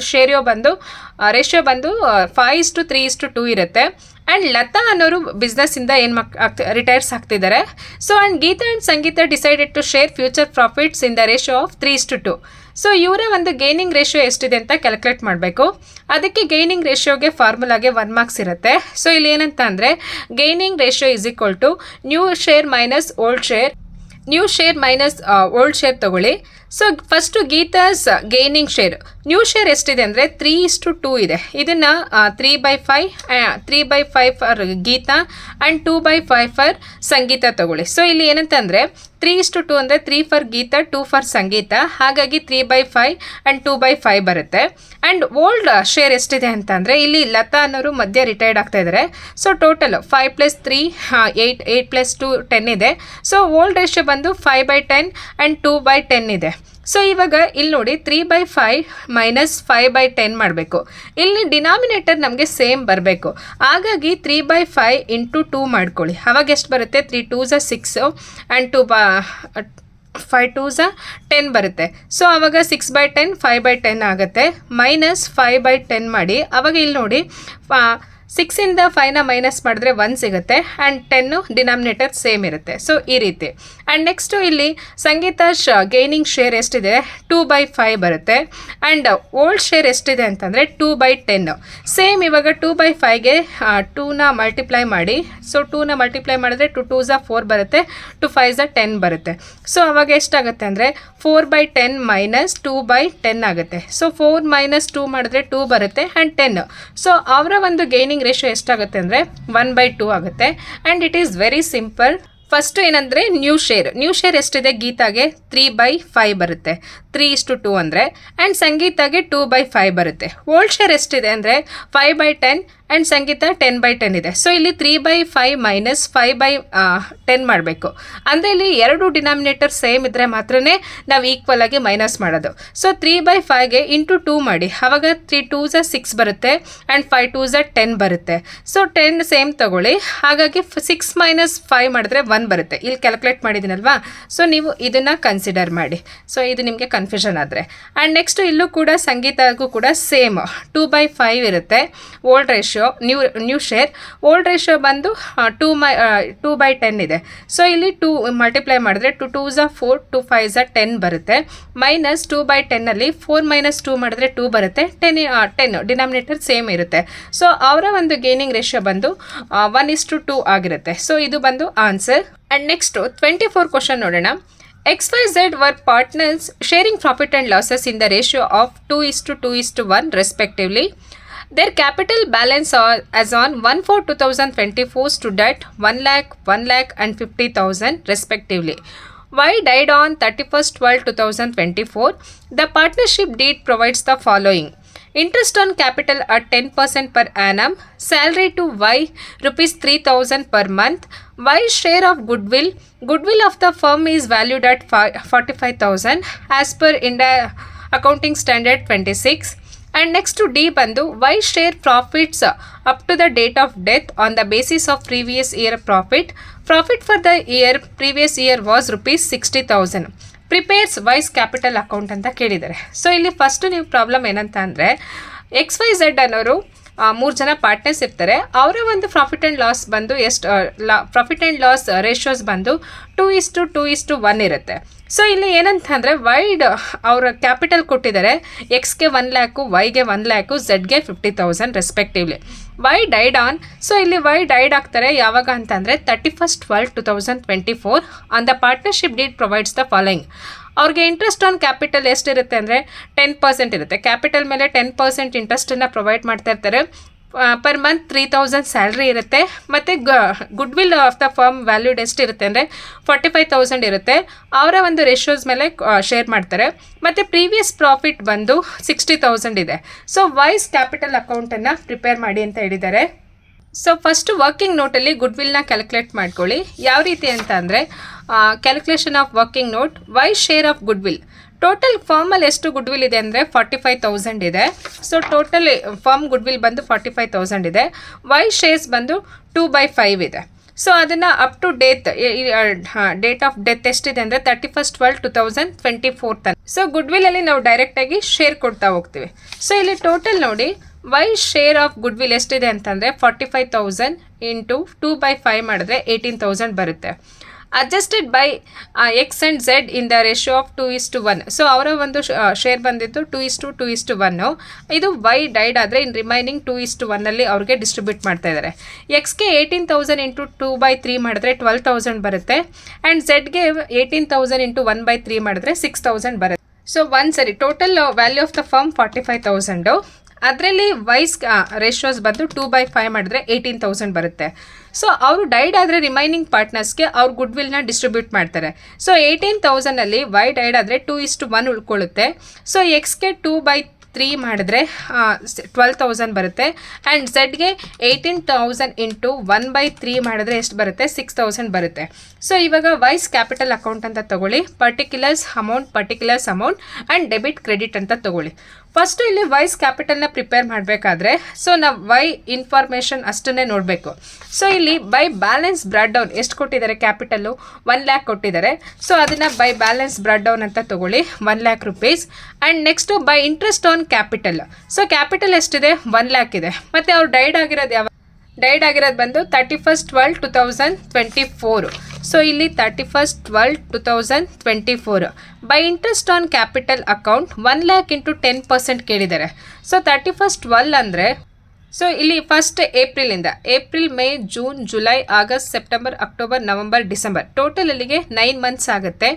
ratio ಬಂದು 5:3:2 ಇರುತ್ತೆ. And Lata ಅನ್ನೋರು ಬಿಸ್ನೆಸ್ಸಿಂದ ರಿಟೈರ್ಸ್ ಆಗ್ತಿದ್ದಾರೆ. So and Geeta and Sangeeta decided to share future profits in the ratio of 3:2. So ಇವರ ಒಂದು ಗೈನಿಂಗ್ ರೇಷಿಯೋ ಎಷ್ಟಿದೆ ಅಂತ ಕ್ಯಾಲ್ಕುಲೇಟ್ ಮಾಡಬೇಕು. ಅದಕ್ಕೆ ಗೈನಿಂಗ್ ರೇಷಿಯೋಗೆ ಫಾರ್ಮುಲಾಗೆ 1 ಮಾರ್ಕ್ಸ್ ಇರುತ್ತೆ. ಸೊ ಇಲ್ಲಿ ಏನಂತ ಅಂದರೆ gaining ratio is equal to new share minus old share. New share minus old share ತೊಗೊಳ್ಳಿ. So first Geeta's gaining share, new share ಎಷ್ಟಿದೆ ಅಂದರೆ 3:2 ಇದೆ. ಇದನ್ನು 3/5 ಫಾರ್ ಗೀತಾ ಆ್ಯಂಡ್ 2/5 ಫಾರ್ ಸಂಗೀತ ತೊಗೊಳ್ಳಿ. ಸೊ ಇಲ್ಲಿ ಏನಂತಂದರೆ 3:2 ಅಂದರೆ 3 ಫಾರ್ ಗೀತಾ, 2 ಫಾರ್ ಸಂಗೀತ. ಹಾಗಾಗಿ 3/5 ಆ್ಯಂಡ್ 2/5 ಬರುತ್ತೆ. ಆ್ಯಂಡ್ ಓಲ್ಡ್ ಶೇರ್ ಎಷ್ಟಿದೆ ಅಂತಂದರೆ ಇಲ್ಲಿ ಲತಾ ಅನ್ನೋರು ಮಧ್ಯೆ ರಿಟೈರ್ಡ್ ಆಗ್ತಾ ಇದ್ದಾರೆ. ಸೊ ಟೋಟಲ್ 5 + 3 8 + 2 10 ಇದೆ. ಸೊ ಓಲ್ಡ್ ರೇಷಿಯೋ ಬಂದು 5/10 ಆ್ಯಂಡ್ 2/10 ಇದೆ. ಸೊ ಇವಾಗ ಇಲ್ಲಿ ನೋಡಿ 3/5 ಮೈನಸ್ 5/10 ಮಾಡಬೇಕು. ಇಲ್ಲಿ ಡಿನಾಮಿನೇಟರ್ ನಮಗೆ ಸೇಮ್ ಬರಬೇಕು. ಹಾಗಾಗಿ 3/5 ಇಂಟು 2 ಮಾಡ್ಕೊಳ್ಳಿ. ಅವಾಗ ಎಷ್ಟು ಬರುತ್ತೆ? 3 2s 6 ಆ್ಯಂಡ್ 5 2s 10 ಬರುತ್ತೆ. ಸೊ ಆವಾಗ 6/10 5/10 ಆಗುತ್ತೆ. ಮೈನಸ್ 5/10 ಮಾಡಿ. ಆವಾಗ ಇಲ್ಲಿ ನೋಡಿ 6ಇಂದ 5ನ ಮೈನಸ್ ಮಾಡಿದ್ರೆ 1 ಸಿಗುತ್ತೆ ಆ್ಯಂಡ್ 10 ಡಿನಾಮಿನೇಟರ್ ಸೇಮ್ ಇರುತ್ತೆ. ಸೊ ಈ ರೀತಿ. ಆ್ಯಂಡ್ ನೆಕ್ಸ್ಟು ಇಲ್ಲಿ ಸಂಗೀತ ಗೇನಿಂಗ್ ಶೇರ್ ಎಷ್ಟಿದೆ? 2/5 ಬರುತ್ತೆ. ಆ್ಯಂಡ್ ಓಲ್ಡ್ ಶೇರ್ ಎಷ್ಟಿದೆ ಅಂತಂದರೆ 2/10. ಸೇಮ್ ಇವಾಗ 2/5ಗೆ 2ನ ಮಲ್ಟಿಪ್ಲೈ ಮಾಡಿ. ಸೊ 2ನ ಮಲ್ಟಿಪ್ಲೈ ಮಾಡಿದ್ರೆ 2 2s 4 ಬರುತ್ತೆ, 2 5s 10 ಬರುತ್ತೆ. ಸೊ ಅವಾಗ ಎಷ್ಟಾಗುತ್ತೆ ಅಂದರೆ 4/10 ಮೈನಸ್ 2/10 ಆಗುತ್ತೆ. ಸೊ 4 ಮೈನಸ್ 2 ಮಾಡಿದ್ರೆ 2 ಬರುತ್ತೆ ಆ್ಯಂಡ್ 10. ಸೊ ಅವರ ಒಂದು ಗೇನಿಂಗ್ ರೇಷಿಯೋ ಎಷ್ಟಾಗುತ್ತೆ ಅಂದರೆ 1/2 ಆಗುತ್ತೆ. And it is very simple. First ಏನಂದರೆ ನ್ಯೂ ಶೇರ್ ಎಷ್ಟಿದೆ? ಗೀತಾಗೆ 3/5 ಬರುತ್ತೆ, 3:2 ಅಂದರೆ. ಆ್ಯಂಡ್ ಸಂಗೀತಾಗೆ 2/5 ಬರುತ್ತೆ. ಓಲ್ಡ್ ಶೇರ್ ಎಷ್ಟಿದೆ ಅಂದರೆ 5/10 ಆ್ಯಂಡ್ ಸಂಗೀತ 10/10 ಇದೆ. ಸೊ ಇಲ್ಲಿ 3/5 ಮೈನಸ್ 5/10 ಮಾಡಬೇಕು. ಅಂದರೆ ಇಲ್ಲಿ ಎರಡು ಡಿನಾಮಿನೇಟರ್ ಸೇಮ್ ಇದ್ದರೆ ಮಾತ್ರ ನಾವು ಈಕ್ವಲ್ ಆಗಿ ಮೈನಸ್ ಮಾಡೋದು. ಸೊ 3/5ಗೆ ಇಂಟು 2 ಮಾಡಿ. ಆವಾಗ 3 2s 6 ಬರುತ್ತೆ ಆ್ಯಂಡ್ 5 2s 10 ಬರುತ್ತೆ. ಸೊ 10 ಸೇಮ್ ತಗೊಳ್ಳಿ. ಹಾಗಾಗಿ 6 ಮೈನಸ್ 5 ಮಾಡಿದ್ರೆ 1 ಬರುತ್ತೆ. ಇಲ್ಲಿ ಕ್ಯಾಲ್ಕುಲೇಟ್ ಮಾಡಿದ್ದೀನಲ್ವಾ? ಸೊ ನೀವು ಇದನ್ನು ಕನ್ಸಿಡರ್ ಮಾಡಿ. ಸೊ ಇದು ನಿಮಗೆ ಕನ್ಫ್ಯೂಷನ್ ಆದರೆ. ಆ್ಯಂಡ್ ನೆಕ್ಸ್ಟು ಇಲ್ಲೂ ಕೂಡ ಸಂಗೀತಗೂ ಕೂಡ ಸೇಮ್ 2/5 ಇರುತ್ತೆ old ratio. New share old ratio ಬಂದು 2/10 ಇದೆ. ಸೊ ಇಲ್ಲಿ 2 ಮಲ್ಟಿಪ್ಲೈ ಮಾಡಿದ್ರೆ 2 2s 4, 2 5s 10 ಬರುತ್ತೆ. ಮೈನಸ್ 2/10ಅಲ್ಲಿ 4 ಮೈನಸ್ 2 ಮಾಡಿದ್ರೆ 2 ಬರುತ್ತೆ. 10 ಡಿನಾಮಿನೇಟರ್ ಸೇಮ್ ಇರುತ್ತೆ. ಸೊ ಅವರ ಒಂದು ಗೇನಿಂಗ್ ರೇಷಿಯೋ ಬಂದು 1:2 ಆಗಿರುತ್ತೆ. ಸೊ ಇದು ಬಂದು ಆನ್ಸರ್. ಆ್ಯಂಡ್ ನೆಕ್ಸ್ಟು 24 ಕ್ವಶನ್ ನೋಡೋಣ. XYZ were partners sharing profit and losses in the ratio of 2:2:1 respectively. Their capital balance as on 1/4/2024 stood at 1 lakh, 1 lakh and 50,000 respectively. Y died on 31/12/2024. The partnership deed provides the following. Interest on capital at 10% per annum. Salary to Y rupees 3,000 per month. Y share of goodwill. Goodwill of the firm is valued at 45,000 as per India Accounting Standard 26. And next to D bandu Y share profits up to the date of death on the basis of previous year profit. Profit for the previous year was rupees 60,000. Prepares Y's capital account ಅಂತ ಕೇಳಿದ್ದಾರೆ. So ಇಲ್ಲಿ first ನೀವು problem ಏನಂತ ಅಂದರೆ XYZ ಅನ್ನೋರು 3 ಜನ partners ಇರ್ತಾರೆ. ಅವರ ಒಂದು ಪ್ರಾಫಿಟ್ ಆ್ಯಂಡ್ ಲಾಸ್ ಬಂದು ಪ್ರಾಫಿಟ್ ಆ್ಯಂಡ್ ಲಾಸ್ ರೇಷಿಯೋಸ್ ಬಂದು 2:2:1 ಇರುತ್ತೆ. ಸೊ ಇಲ್ಲಿ ಏನಂತ ಅಂದರೆ ವೈಡ್ ಅವರ ಕ್ಯಾಪಿಟಲ್ ಕೊಟ್ಟಿದ್ದಾರೆ. ಎಕ್ಸ್ಗೆ 1 ಲ್ಯಾಕು, ವೈಗೆ 1 ಲ್ಯಾಕು, ಝೆಡ್ಗೆ 50,000 respectively. Y died on. So ಇಲ್ಲಿ ವೈ ಡೈಡ್ ಆಗ್ತಾರೆ ಯಾವಾಗ ಅಂತಂದರೆ 31/12/2024. On the partnership deed provides the following. ಅವ್ರಿಗೆ ಇಂಟ್ರೆಸ್ಟ್ ಆನ್ ಕ್ಯಾಪಿಟಲ್ ಎಷ್ಟಿರುತ್ತೆ ಅಂದರೆ 10% ಇರುತ್ತೆ. ಕ್ಯಾಪಿಟಲ್ ಮೇಲೆ 10% ಇಂಟ್ರೆಸ್ಟನ್ನು ಪ್ರೊವೈಡ್ ಮಾಡ್ತಾ ಇರ್ತಾರೆ. ಪರ್ ಮಂತ್ 3,000 ಸ್ಯಾಲ್ರಿ ಇರುತ್ತೆ. ಮತ್ತು goodwill of the firm valued ಎಷ್ಟಿರುತ್ತೆ ಅಂದರೆ 45,000 ಇರುತ್ತೆ. ಅವರ ಒಂದು ರೇಷಿಯೋಸ್ ಮೇಲೆ ಶೇರ್ ಮಾಡ್ತಾರೆ. ಮತ್ತು ಪ್ರೀವಿಯಸ್ ಪ್ರಾಫಿಟ್ ಬಂದು 60,000 ಇದೆ. ಸೊ ವೈಸ್ ಕ್ಯಾಪಿಟಲ್ ಅಕೌಂಟನ್ನು ಪ್ರಿಪೇರ್ ಮಾಡಿ ಅಂತ ಹೇಳಿದ್ದಾರೆ. ಸೊ ಫಸ್ಟು ವರ್ಕಿಂಗ್ ನೋಟಲ್ಲಿ ಗುಡ್ವಿಲ್ನ ಕ್ಯಾಲ್ಕುಲೇಟ್ ಮಾಡ್ಕೊಳ್ಳಿ. ಯಾವ ರೀತಿ ಅಂತ ಅಂದರೆ calculation of working note. Y share of goodwill. Total ಫರ್ಮಲ್ಲಿ ಎಷ್ಟು ಗುಡ್ವಿಲ್ ಇದೆ ಅಂದರೆ 45,000 ಇದೆ. ಸೊ ಟೋಟಲ್ ಫರ್ಮ್ ಗುಡ್ವಿಲ್ ಬಂದು 45,000 ಇದೆ. ವೈ ಶೇರ್ಸ್ ಬಂದು 2/5 ಇದೆ. ಸೊ ಅದನ್ನು up to date of death ಎಷ್ಟಿದೆ ಅಂದರೆ 31/12/2024 ತನಕ. ಸೊ ಗುಡ್ವಿಲಲ್ಲಿ ನಾವು ಡೈರೆಕ್ಟಾಗಿ ಶೇರ್ ಕೊಡ್ತಾ ಹೋಗ್ತೀವಿ. ಸೊ ಇಲ್ಲಿ ಟೋಟಲ್ ನೋಡಿ ವೈ ಶೇರ್ ಆಫ್ ಗುಡ್ವಿಲ್ ಎಷ್ಟಿದೆ ಅಂತಂದರೆ 45,000 ಇಂಟು 2/5 ಮಾಡಿದ್ರೆ 18,000 ಬರುತ್ತೆ. Adjusted by X and Z in the ratio of 2:1. So ಅವರ ಒಂದು ಶೇರ್ ಬಂದಿದ್ದು 2:2:1. ಇದು ವೈ ಡೈಡ್ ಆದರೆ ಇನ್ ರಿಮೈನಿಂಗ್ 2:1 ಅವ್ರಿಗೆ ಡಿಸ್ಟ್ರಿಬ್ಯೂಟ್ ಮಾಡ್ತಾ ಇದ್ದಾರೆ. ಎಕ್ಸ್ಗೆ 18,000 ಇಂಟು 2/3 ಮಾಡಿದ್ರೆ 12,000 ಬರುತ್ತೆ. ಆ್ಯಂಡ್ ಝೆಡ್ಗೆ 18,000 ಇಂಟು 1/3 ಮಾಡಿದ್ರೆ 6,000 ಬರುತ್ತೆ. ಸೊ ಸರಿ total value of the firm 45,000. ಅದರಲ್ಲಿ ವೈಸ್ ರೇಷಿಯೋಸ್ ಬಂದು 2/5 ಮಾಡಿದ್ರೆ 18,000 ಬರುತ್ತೆ. ಸೊ ಅವರು ಡೈಡ್ ಆದರೆ ರಿಮೈನಿಂಗ್ ಪಾರ್ಟ್ನರ್ಸ್ಗೆ ಅವ್ರ ಗುಡ್ವಿಲ್ನ ಡಿಸ್ಟ್ರಿಬ್ಯೂಟ್ ಮಾಡ್ತಾರೆ. ಸೊ 18,000ಅಲ್ಲಿ ವೈ ಡೈಡ್ ಆದರೆ 2:1 ಉಳ್ಕೊಳ್ಳುತ್ತೆ. ಸೊ ಎಕ್ಸ್ಗೆ 2/3 3 ಮಾಡಿದ್ರೆ 12,000 ಬರುತ್ತೆ. ಆ್ಯಂಡ್ ಝೆಡ್ಗೆ 18,000 ಇಂಟು 1/3 ಮಾಡಿದ್ರೆ ಎಷ್ಟು ಬರುತ್ತೆ? 6,000 ಬರುತ್ತೆ. ಸೊ ಇವಾಗ ವೈಸ್ ಕ್ಯಾಪಿಟಲ್ ಅಕೌಂಟ್ ಅಂತ ತಗೊಳ್ಳಿ, particulars amount and debit credit ಅಂತ ತಗೊಳ್ಳಿ. ಫಸ್ಟು ಇಲ್ಲಿ ವೈಸ್ ಕ್ಯಾಪಿಟಲ್ನ ಪ್ರಿಪೇರ್ ಮಾಡಬೇಕಾದ್ರೆ ಸೊ ನಾವು ವೈ ಇನ್ಫಾರ್ಮೇಷನ್ ಅಷ್ಟನ್ನೇ ನೋಡಬೇಕು. ಸೊ ಇಲ್ಲಿ ಬೈ ಬ್ಯಾಲೆನ್ಸ್ ಬ್ರಾಡ್ ಡೌನ್ ಎಷ್ಟು ಕೊಟ್ಟಿದ್ದಾರೆ? ಕ್ಯಾಪಿಟಲ್ಲು 1 lakh ಕೊಟ್ಟಿದ್ದಾರೆ. ಸೊ ಅದನ್ನು ಬೈ ಬ್ಯಾಲೆನ್ಸ್ ಬ್ರಾಡ್ ಡೌನ್ ಅಂತ ತಗೊಳ್ಳಿ, 1 lakh rupees. And next by interest on capital. So capital ಎಷ್ಟಿದೆ? 1 lakh ಇದೆ. ಮತ್ತು ಅವ್ರು ಡೈಡ್ ಆಗಿರೋದು ಬಂದು 31/12/2024. ಸೊ ಇಲ್ಲಿ 31/12/2024 by interest on capital account 1 lakh into 10% ಕೇಳಿದ್ದಾರೆ. ಸೊ 31/12 ಅಂದರೆ ಸೊ ಇಲ್ಲಿ first April, May, June, July, August, September, October, November, December, total ಅಲ್ಲಿಗೆ 9 months ಆಗುತ್ತೆ.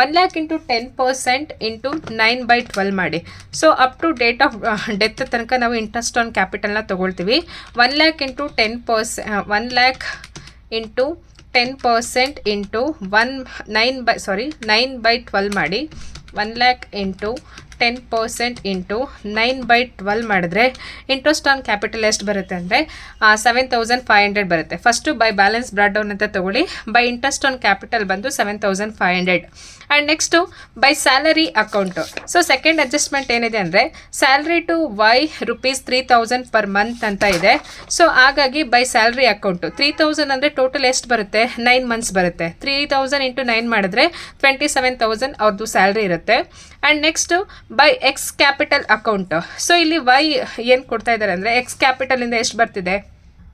1 lakh ಇಂಟು 10% ಇಂಟು 9/12 ಮಾಡಿ. So up to date of death ತನಕ ನಾವು ಇಂಟ್ರೆಸ್ಟ್ ಆನ್ ಕ್ಯಾಪಿಟಲ್ನ ತೊಗೊಳ್ತೀವಿ. 1 lakh into 10% into 9/12 ಮಾಡಿ. 1 lakh ಇಂಟು 10% ಇಂಟು 9/12 ಮಾಡಿದ್ರೆ ಇಂಟ್ರೆಸ್ಟ್ ಆನ್ ಕ್ಯಾಪಿಟಲ್ ಎಷ್ಟು ಬರುತ್ತೆ ಅಂದರೆ 7,500 ಬರುತ್ತೆ. First by balance brought down ಅಂತ ತಗೊಳ್ಳಿ, ಬೈ ಇಂಟ್ರೆಸ್ಟ್ ಆನ್ ಕ್ಯಾಪಿಟಲ್ ಬಂದು 7,500. And next by salary account. So second adjustment ಏನಿದೆ ಅಂದರೆ salary to Y ₹3,000 per month ಅಂತ ಇದೆ. ಸೊ ಹಾಗಾಗಿ ಬೈ ಸ್ಯಾಲ್ರಿ ಅಕೌಂಟು 3,000 ಅಂದರೆ ಟೋಟಲ್ ಎಷ್ಟು ಬರುತ್ತೆ? 9 months ಬರುತ್ತೆ. 3,000 ಇಂಟು 9 ಮಾಡಿದ್ರೆ 27,000 ಅವ್ರದ್ದು ಸ್ಯಾಲ್ರಿ ಇರುತ್ತೆ. And next by X capital account. So ಇಲ್ಲಿ ವೈ ಏನು ಕೊಡ್ತಾ ಇದ್ದಾರೆ ಅಂದರೆ ಎಕ್ಸ್ ಕ್ಯಾಪಿಟಲಿಂದ ಎಷ್ಟು ಬರ್ತಿದೆ?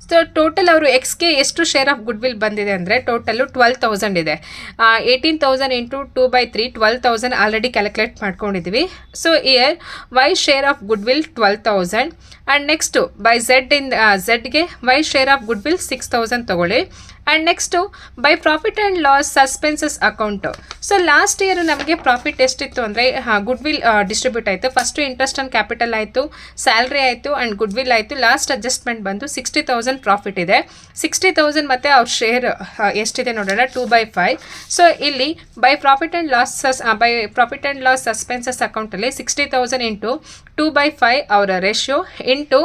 ಸೊ ಟೋಟಲ್ ಅವರು ಎಕ್ಸ್ಗೆ ಎಷ್ಟು ಶೇರ್ ಆಫ್ ಗುಡ್ ವಿಲ್ ಬಂದಿದೆ ಅಂದರೆ ಟೋಟಲು 12,000 ಇದೆ. 18,000 ಇಂಟು 2/3 12,000 ಆಲ್ರೆಡಿ ಕ್ಯಾಲ್ಕುಲೇಟ್ ಮಾಡ್ಕೊಂಡಿದ್ವಿ. So year Y share of goodwill 12,000. And next by ಝೆಡ್ಗೆ Y share of goodwill 6,000 ತೊಗೊಳ್ಳಿ. And next by profit and loss suspenses account. So last year ನಮಗೆ profit ಎಷ್ಟಿತ್ತು ಅಂದರೆ goodwill distribute ಆಯಿತು. First interest on capital ಆಯಿತು, salary ಆಯಿತು and goodwill ಆಯಿತು. Last adjustment ಬಂದು 60,000 ಪ್ರಾಫಿಟ್ ಇದೆ. 60,000 ಮತ್ತು ಅವ್ರ ಶೇರ್ ಎಷ್ಟಿದೆ ನೋಡೋಣ, 2/5. ಸೊ ಇಲ್ಲಿ by profit and loss suspenses ಅಕೌಂಟಲ್ಲಿ 60,000 ಇಂಟು 2/5 ಅವರ ratio into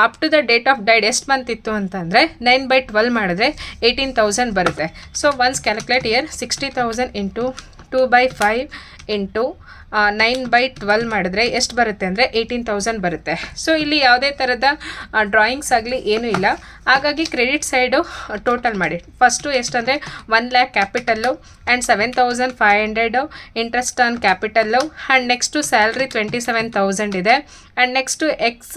up to the date of died ಎಷ್ಟು ಮಂತ್ ಇತ್ತು ಅಂತಂದರೆ 9/12 ಮಾಡಿದ್ರೆ 18,000 ಬರುತ್ತೆ. So once calculate year 60,000 into 2/5 into 9/12 ಮಾಡಿದ್ರೆ ಎಷ್ಟು ಬರುತ್ತೆ ಅಂದರೆ 18,000 ಬರುತ್ತೆ. ಸೊ ಇಲ್ಲಿ ಯಾವುದೇ ಥರದ ಡ್ರಾಯಿಂಗ್ಸ್ ಆಗಲಿ ಏನೂ ಇಲ್ಲ. ಹಾಗಾಗಿ ಕ್ರೆಡಿಟ್ ಸೈಡು ಟೋಟಲ್ ಮಾಡಿ. ಫಸ್ಟು ಎಷ್ಟಂದರೆ 1 lakh capital and 7,500 interest on capital. And next salary 27,000 ಇದೆ. And next X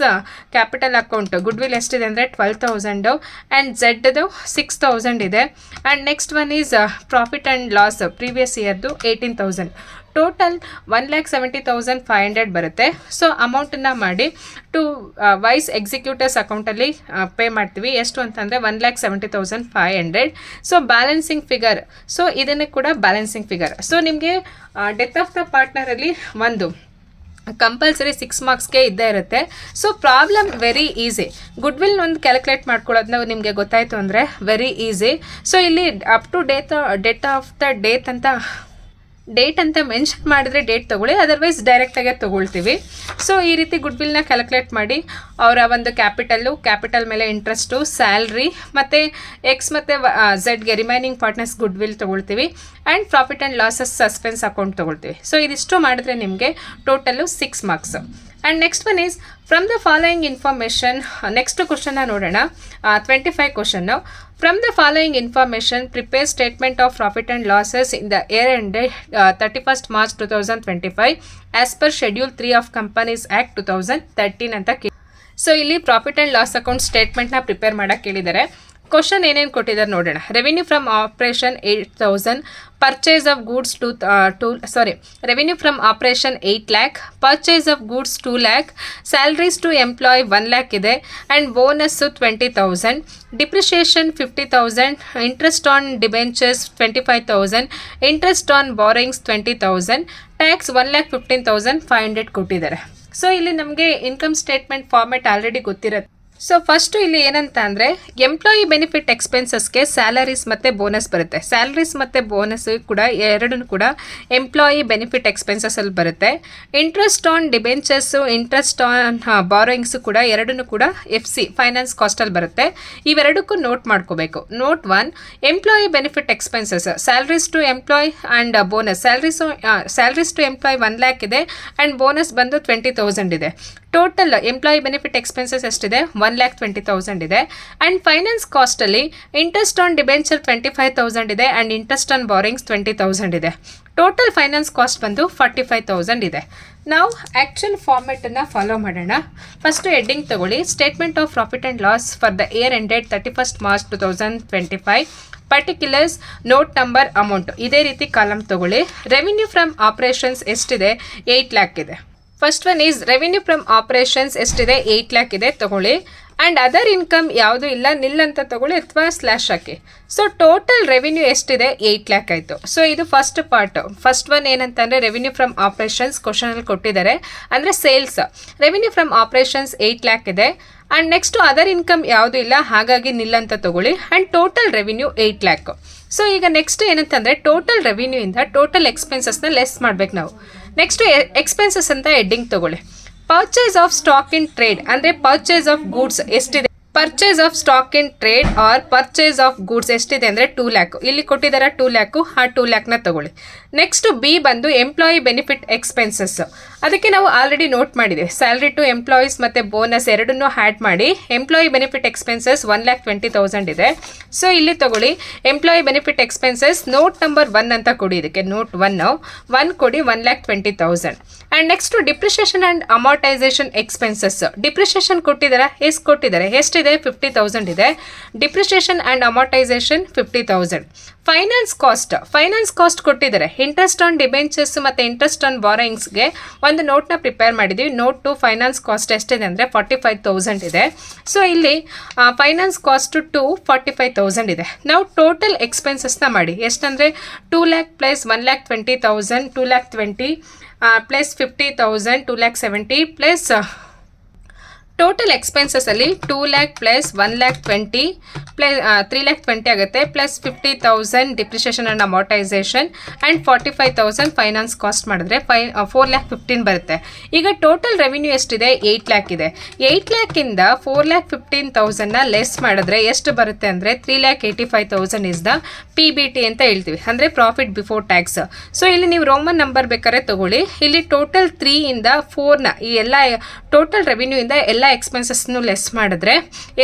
capital account goodwill ಎಷ್ಟಿದೆ ಅಂದರೆ 12,000 ಆ್ಯಂಡ್ ಝೆಡ್ದು 6,000 ಇದೆ. And next one is profit and loss previous ಇಯರ್ದು 18,000. ಟೋಟಲ್ 1,70,500 ಬರುತ್ತೆ. ಸೊ ಅಮೌಂಟನ್ನು ಮಾಡಿ ಟು ವೈಸ್ ಎಕ್ಸಿಕ್ಯೂಟರ್ಸ್ ಅಕೌಂಟಲ್ಲಿ ಪೇ ಮಾಡ್ತೀವಿ. ಎಷ್ಟು ಅಂತಂದರೆ 1,70,500. ಸೊ ಬ್ಯಾಲೆನ್ಸಿಂಗ್ ಫಿಗರ್, ಸೊ ಇದನ್ನು ಕೂಡ ಬ್ಯಾಲೆನ್ಸಿಂಗ್ ಫಿಗರ್. ಸೊ ನಿಮಗೆ ಡೆತ್ ಆಫ್ ದ ಪಾರ್ಟ್ನರಲ್ಲಿ ಒಂದು ಕಂಪಲ್ಸರಿ 6 marksಗೆ ಇದ್ದೇ ಇರುತ್ತೆ. So problem very easy. Goodwill ಒಂದು ಕ್ಯಾಲ್ಕುಲೇಟ್ ಮಾಡ್ಕೊಳ್ಳೋದು ನಿಮಗೆ ಗೊತ್ತಾಯಿತು ಅಂದರೆ ವೆರಿ ಈಸಿ. ಸೊ ಇಲ್ಲಿ up to date of the date ಅಂತ ಮೆನ್ಷನ್ ಮಾಡಿದರೆ ಡೇಟ್ ತೊಗೊಳ್ಳಿ, ಅದರ್ವೈಸ್ ಡೈರೆಕ್ಟಾಗೆ ತೊಗೊಳ್ತೀವಿ. ಸೊ ಈ ರೀತಿ ಗುಡ್ ವಿಲ್ನ ಕ್ಯಾಲ್ಕುಲೇಟ್ ಮಾಡಿ ಅವರ ಒಂದು ಕ್ಯಾಪಿಟಲ್ ಮೇಲೆ ಇಂಟ್ರೆಸ್ಟು, ಸ್ಯಾಲ್ರಿ ಮತ್ತು ಎಕ್ಸ್ ಮತ್ತು ಝೆಡ್ಗೆ ರಿಮೈನಿಂಗ್ ಪಾರ್ಟ್ನರ್ಸ್ ಗುಡ್ ವಿಲ್ ತೊಗೊಳ್ತೀವಿ. And profit and losses suspense account ತೊಗೊಳ್ತೀವಿ. ಸೊ ಇದಿಷ್ಟು ಮಾಡಿದ್ರೆ ನಿಮಗೆ total 6 marks. And next one is from the following information. Next ಕ್ವಶನ್ನ ನೋಡೋಣ, 25 ಕ್ವಶನ್ನು. From the following information prepare statement of profit and losses in the year ended 31st March 2025 as per schedule 3 of companies act 2013 ಅಂತ so ಇಲ್ಲಿ profit and loss account ಸ್ಟೇಟ್ಮೆಂಟ್ನ prepare ಮಾಡೋಕ್ಕೆ ಕೇಳಿದ್ದಾರೆ. Question ಏನೇನು ಕೊಟ್ಟಿದ್ದಾರೆ ನೋಡೋಣ. Revenue from operation 8,000, purchase of goods revenue from operation 8 lakh, purchase of goods 2 lakh, salaries to employ 1 lakh ಇದೆ, and bonus 20,000, depreciation 50,000, interest on debentures 25,000, interest on borrowings 20,000, tax 1,15,500 ಕೊಟ್ಟಿದ್ದಾರೆ. So ಇಲ್ಲಿ ನಮಗೆ income statement format already ಗೊತ್ತಿರುತ್ತೆ. So first ಇಲ್ಲಿ ಏನಂತ ಅಂದರೆ employee benefit ಎಕ್ಸ್ಪೆನ್ಸಸ್ಗೆ salaries ಮತ್ತು ಬೋನಸ್ ಬರುತ್ತೆ. ಸ್ಯಾಲರೀಸ್ ಮತ್ತು ಬೋನಸ್ ಕೂಡ ಎರಡೂ ಕೂಡ ಎಂಪ್ಲಾಯಿ ಬೆನಿಫಿಟ್ ಎಕ್ಸ್ಪೆನ್ಸಸಲ್ಲಿ ಬರುತ್ತೆ. Interest on debentures, interest on borrowings ಕೂಡ ಎರಡೂ ಕೂಡ FC ಫೈನಾನ್ಸ್ ಕಾಸ್ಟಲ್ಲಿ ಬರುತ್ತೆ. ಇವೆರಡಕ್ಕೂ ನೋಟ್ ಮಾಡ್ಕೋಬೇಕು. Note 1, employee benefit expenses, salaries to employ and bonus. Salaries to employ 1 lakh ಇದೆ ಆ್ಯಂಡ್ ಬೋನಸ್ ಬಂದು 20,000 ಇದೆ. ಟೋಟಲ್ ಎಂಪ್ಲಾಯಿ ಬೆನಿಫಿಟ್ ಎಕ್ಸ್ಪೆನ್ಸಸ್ ಎಷ್ಟಿದೆ? 1,20,000 ಇದೆ. ಆ್ಯಂಡ್ ಫೈನಾನ್ಸ್ ಕಾಸ್ಟಲ್ಲಿ ಇಂಟ್ರೆಸ್ಟ್ ಆನ್ ಡಿಬೆಂಚರ್ 25,000 ಇದೆ ಆ್ಯಂಡ್ ಇಂಟ್ರೆಸ್ಟ್ ಆನ್ ಬಾರಿಂಗ್ಸ್ 20,000 ಇದೆ. ಟೋಟಲ್ ಫೈನಾನ್ಸ್ ಕಾಸ್ಟ್ ಬಂದು 45,000 ಇದೆ. ನಾವು ಆ್ಯಕ್ಚುಲ್ ಫಾರ್ಮೆಟನ್ನು ಫಾಲೋ ಮಾಡೋಣ. ಫಸ್ಟು ಹೆಡ್ಡಿಂಗ್ ತಗೊಳ್ಳಿ, statement of profit and loss for the year ended 31st March 2025, particulars, note number, amount. ಇದೇ ರೀತಿ ಕಾಲಮ್ ತಗೊಳ್ಳಿ. ರೆವಿನ್ಯೂ ಫ್ರಮ್ ಆಪರೇಷನ್ಸ್ ಎಷ್ಟಿದೆ? 8 lakh ಇದೆ. First one is revenue from operations ಎಷ್ಟಿದೆ? 8 lakh ಇದೆ, ತಗೊಳ್ಳಿ. ಆ್ಯಂಡ್ ಅದರ್ ಇನ್ಕಮ್ ಯಾವುದೂ ಇಲ್ಲ, ನಿಲ್ ಅಂತ ತಗೊಳ್ಳಿ ಅಥವಾ ಸ್ಲ್ಯಾಶ್ ಹಾಕಿ. ಸೊ ಟೋಟಲ್ ರೆವಿನ್ಯೂ ಎಷ್ಟಿದೆ? 8 lakh ಆಯಿತು. ಸೊ ಇದು ಫಸ್ಟ್ ಪಾರ್ಟ್. ಫಸ್ಟ್ ಒನ್ ಏನಂತಂದರೆ ರೆವಿನ್ಯೂ ಫ್ರಮ್ ಆಪರೇಷನ್ಸ್ ಕ್ವಶನಲ್ಲಿ ಕೊಟ್ಟಿದ್ದಾರೆ, ಅಂದರೆ sales. Revenue from operations 8 lakh ಇದೆ. ಆ್ಯಂಡ್ ನೆಕ್ಸ್ಟು ಅದರ್ ಇನ್ಕಮ್ ಯಾವುದೂ ಇಲ್ಲ, ಹಾಗಾಗಿ ನಿಲ್ ಅಂತ ತಗೊಳ್ಳಿ. And total revenue 8 lakh. So ಈಗ ನೆಕ್ಸ್ಟ್ ಏನಂತಂದರೆ ಟೋಟಲ್ ರೆವಿನ್ಯೂಯಿಂದ ಟೋಟಲ್ ಎಕ್ಸ್ಪೆನ್ಸಸ್ನ ಲೆಸ್ ಮಾಡಬೇಕು ನಾವು. ನೆಕ್ಸ್ಟು ಎಕ್ಸ್ಪೆನ್ಸಸ್ ಅಂತ ಹೆಡ್ಡಿಂಗ್ ತಗೊಳ್ಳಿ. Purchase of stock in trade ಅಂದರೆ ಪರ್ಚೇಸ್ ಆಫ್ ಗೂಡ್ಸ್ ಎಷ್ಟಿದೆ? Purchase of stock in trade or purchase of goods ಎಷ್ಟಿದೆ ಅಂದರೆ 2 lakh. ಇಲ್ಲಿ ಕೊಟ್ಟಿದ್ದಾರೆ 2 lakh, ಆ 2 lakhನ ತಗೊಳ್ಳಿ. ನೆಕ್ಸ್ಟು ಬಿ ಬಂದು ಎಂಪ್ಲಾಯಿ ಬೆನಿಫಿಟ್ ಎಕ್ಸ್ಪೆನ್ಸಸ್. ಅದಕ್ಕೆ ನಾವು ಆಲ್ರೆಡಿ ನೋಟ್ ಮಾಡಿದ್ದೀವಿ. ಸ್ಯಾಲ್ರಿ ಟು ಎಂಪ್ಲಾಯೀಸ್ ಮತ್ತು ಬೋನಸ್ ಎರಡನ್ನೂ ಆ್ಯಡ್ ಮಾಡಿ ಎಂಪ್ಲಾಯಿ ಬೆನಿಫಿಟ್ ಎಕ್ಸ್ಪೆನ್ಸಸ್ 1,20,000 ಇದೆ. ಸೊ ಇಲ್ಲಿ ತಗೊಳ್ಳಿ, employee benefit expenses note number 1 ಅಂತ ಕೊಡಿ. ಇದಕ್ಕೆ ನೋಟ್ 1 ಕೊಡಿ, 1,20,000. And next depreciation and amortisation expenses. Depreciation ಕೊಟ್ಟಿದ್ದಾರೆ, ಎಷ್ಟು ಕೊಟ್ಟಿದ್ದಾರೆ? ಎಷ್ಟಿದೆ? 50,000 ಇದೆ. Depreciation and amortisation 50,000. Finance cost ಕೊಟ್ಟಿದ್ದಾರೆ. ಇಂಟ್ರೆಸ್ಟ್ ಆನ್ ಡಿಬೆಂಚರ್ಸ್ ಮತ್ತು ಇಂಟ್ರೆಸ್ಟ್ ಆನ್ ಬಾರೋಯಿಂಗ್ಸ್ಗೆ ಒಂದು ನೋಟ್ನ ಪ್ರಿಪೇರ್ ಮಾಡಿದ್ದೀವಿ. ನೋಟ್ ಟು ಫೈನಾನ್ಸ್ ಕಾಸ್ಟ್ ಎಷ್ಟಿದೆ ಅಂದರೆ 45,000 ಇದೆ. ಸೊ ಇಲ್ಲಿ ಫೈನಾನ್ಸ್ ಕಾಸ್ಟ್ ಟು 45,000 ಇದೆ. ನಾವು ಟೋಟಲ್ ಎಕ್ಸ್ಪೆನ್ಸಸ್ನ ಮಾಡಿ ಎಷ್ಟಂದರೆ 2 lakh plus 1,20,000, 2,20,000 plus 50,000, 2,70,000 plus total ಎಕ್ಸ್ಪೆನ್ಸಸಲ್ಲಿ 2 lakh ಪ್ಲಸ್ 1,20,000 ಪ್ಲಸ್ 3,20,000 ಆಗುತ್ತೆ, plus 50,000 depreciation and amortisation and 45,000 finance cost ಮಾಡಿದ್ರೆ 4,15,000 ಬರುತ್ತೆ. ಈಗ ಟೋಟಲ್ ರೆವಿನ್ಯೂ ಎಷ್ಟಿದೆ? 8 lakh ಇದೆ. 8 lakhinದ 4,15,000ನ ಲೆಸ್ ಮಾಡಿದ್ರೆ ಎಷ್ಟು ಬರುತ್ತೆ ಅಂದರೆ 3,85,000 ಇಸ್ ದ PBT ಅಂತ ಹೇಳ್ತೀವಿ, ಅಂದರೆ ಪ್ರಾಫಿಟ್ ಬಿಫೋರ್ ಟ್ಯಾಕ್ಸ್. ಸೊ ಇಲ್ಲಿ ನೀವು ರೋಮನ್ ನಂಬರ್ ಬೇಕಾದ್ರೆ ತಗೊಳ್ಳಿ. ಇಲ್ಲಿ ಟೋಟಲ್ 3 ಇಂದ 4ನ ಈ ಎಲ್ಲ ಟೋಟಲ್ ರೆವಿನ್ಯೂ ಇಂದ ಎಲ್ಲ ಎಕ್ಸ್ಪೆನ್ಸಸ್ನು ಲೆಸ್ ಮಾಡಿದ್ರೆ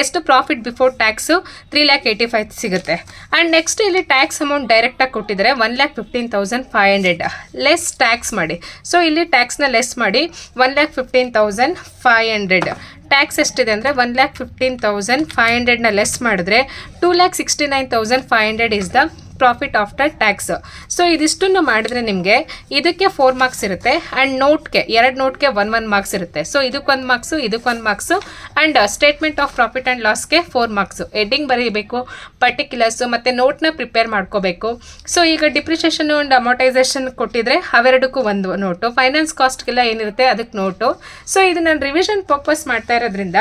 ಎಷ್ಟು ಪ್ರಾಫಿಟ್ ಬಿಫೋರ್ ಟ್ಯಾಕ್ಸು? 3,85,000 ಸಿಗುತ್ತೆ. ಆ್ಯಂಡ್ ನೆಕ್ಸ್ಟ್ ಇಲ್ಲಿ ಟ್ಯಾಕ್ಸ್ ಅಮೌಂಟ್ ಡೈರೆಕ್ಟಾಗಿ ಕೊಟ್ಟಿದ್ದಾರೆ 1,15,500 ಲೆಸ್ ಟ್ಯಾಕ್ಸ್ ಮಾಡಿ. ಸೊ ಇಲ್ಲಿ ಟ್ಯಾಕ್ಸ್ನ ಲೆಸ್ ಮಾಡಿ 1,15,500. ಟ್ಯಾಕ್ಸ್ ಎಷ್ಟಿದೆ ಅಂದರೆ 1,15,500ನ ಲೆಸ್ ಮಾಡಿದ್ರೆ 2,69,500 ಇಸ್ the profit after tax. So ಇದಿಷ್ಟನ್ನು ಮಾಡಿದ್ರೆ ನಿಮಗೆ ಇದಕ್ಕೆ 4 marks ಇರುತ್ತೆ. ಆ್ಯಂಡ್ ನೋಟ್ಗೆ 2 ನೋಟ್ಗೆ 1 marks ಇರುತ್ತೆ. ಸೊ ಇದಕ್ಕೊಂದು ಮಾರ್ಕ್ಸು, ಇದಕ್ಕೊಂದು marks. And statement of profit and ಲಾಸ್ಗೆ 4 marks. ಹೆಡ್ಡಿಂಗ್ ಬರೀಬೇಕು, ಪರ್ಟಿಕ್ಯುಲರ್ಸು ಮತ್ತು ನೋಟ್ನ ಪ್ರಿಪೇರ್ ಮಾಡ್ಕೋಬೇಕು. ಸೊ ಈಗ ಡಿಪ್ರಿಷಿಯೇಷನ್ ಆ್ಯಂಡ್ ಅಮಾರ್ಟೈಸೇಷನ್ ಕೊಟ್ಟಿದ್ರೆ ಅವೆರಡಕ್ಕೂ ಒಂದು ನೋಟು, ಫೈನಾನ್ಸ್ ಕಾಸ್ಟ್ಗೆಲ್ಲ ಏನಿರುತ್ತೆ ಅದಕ್ಕೆ ನೋಟು. ಸೊ ಇದು ನಾನು ರಿವಿಷನ್ ಪರ್ಪಸ್ ಮಾಡ್ತಾ ಇರೋದ್ರಿಂದ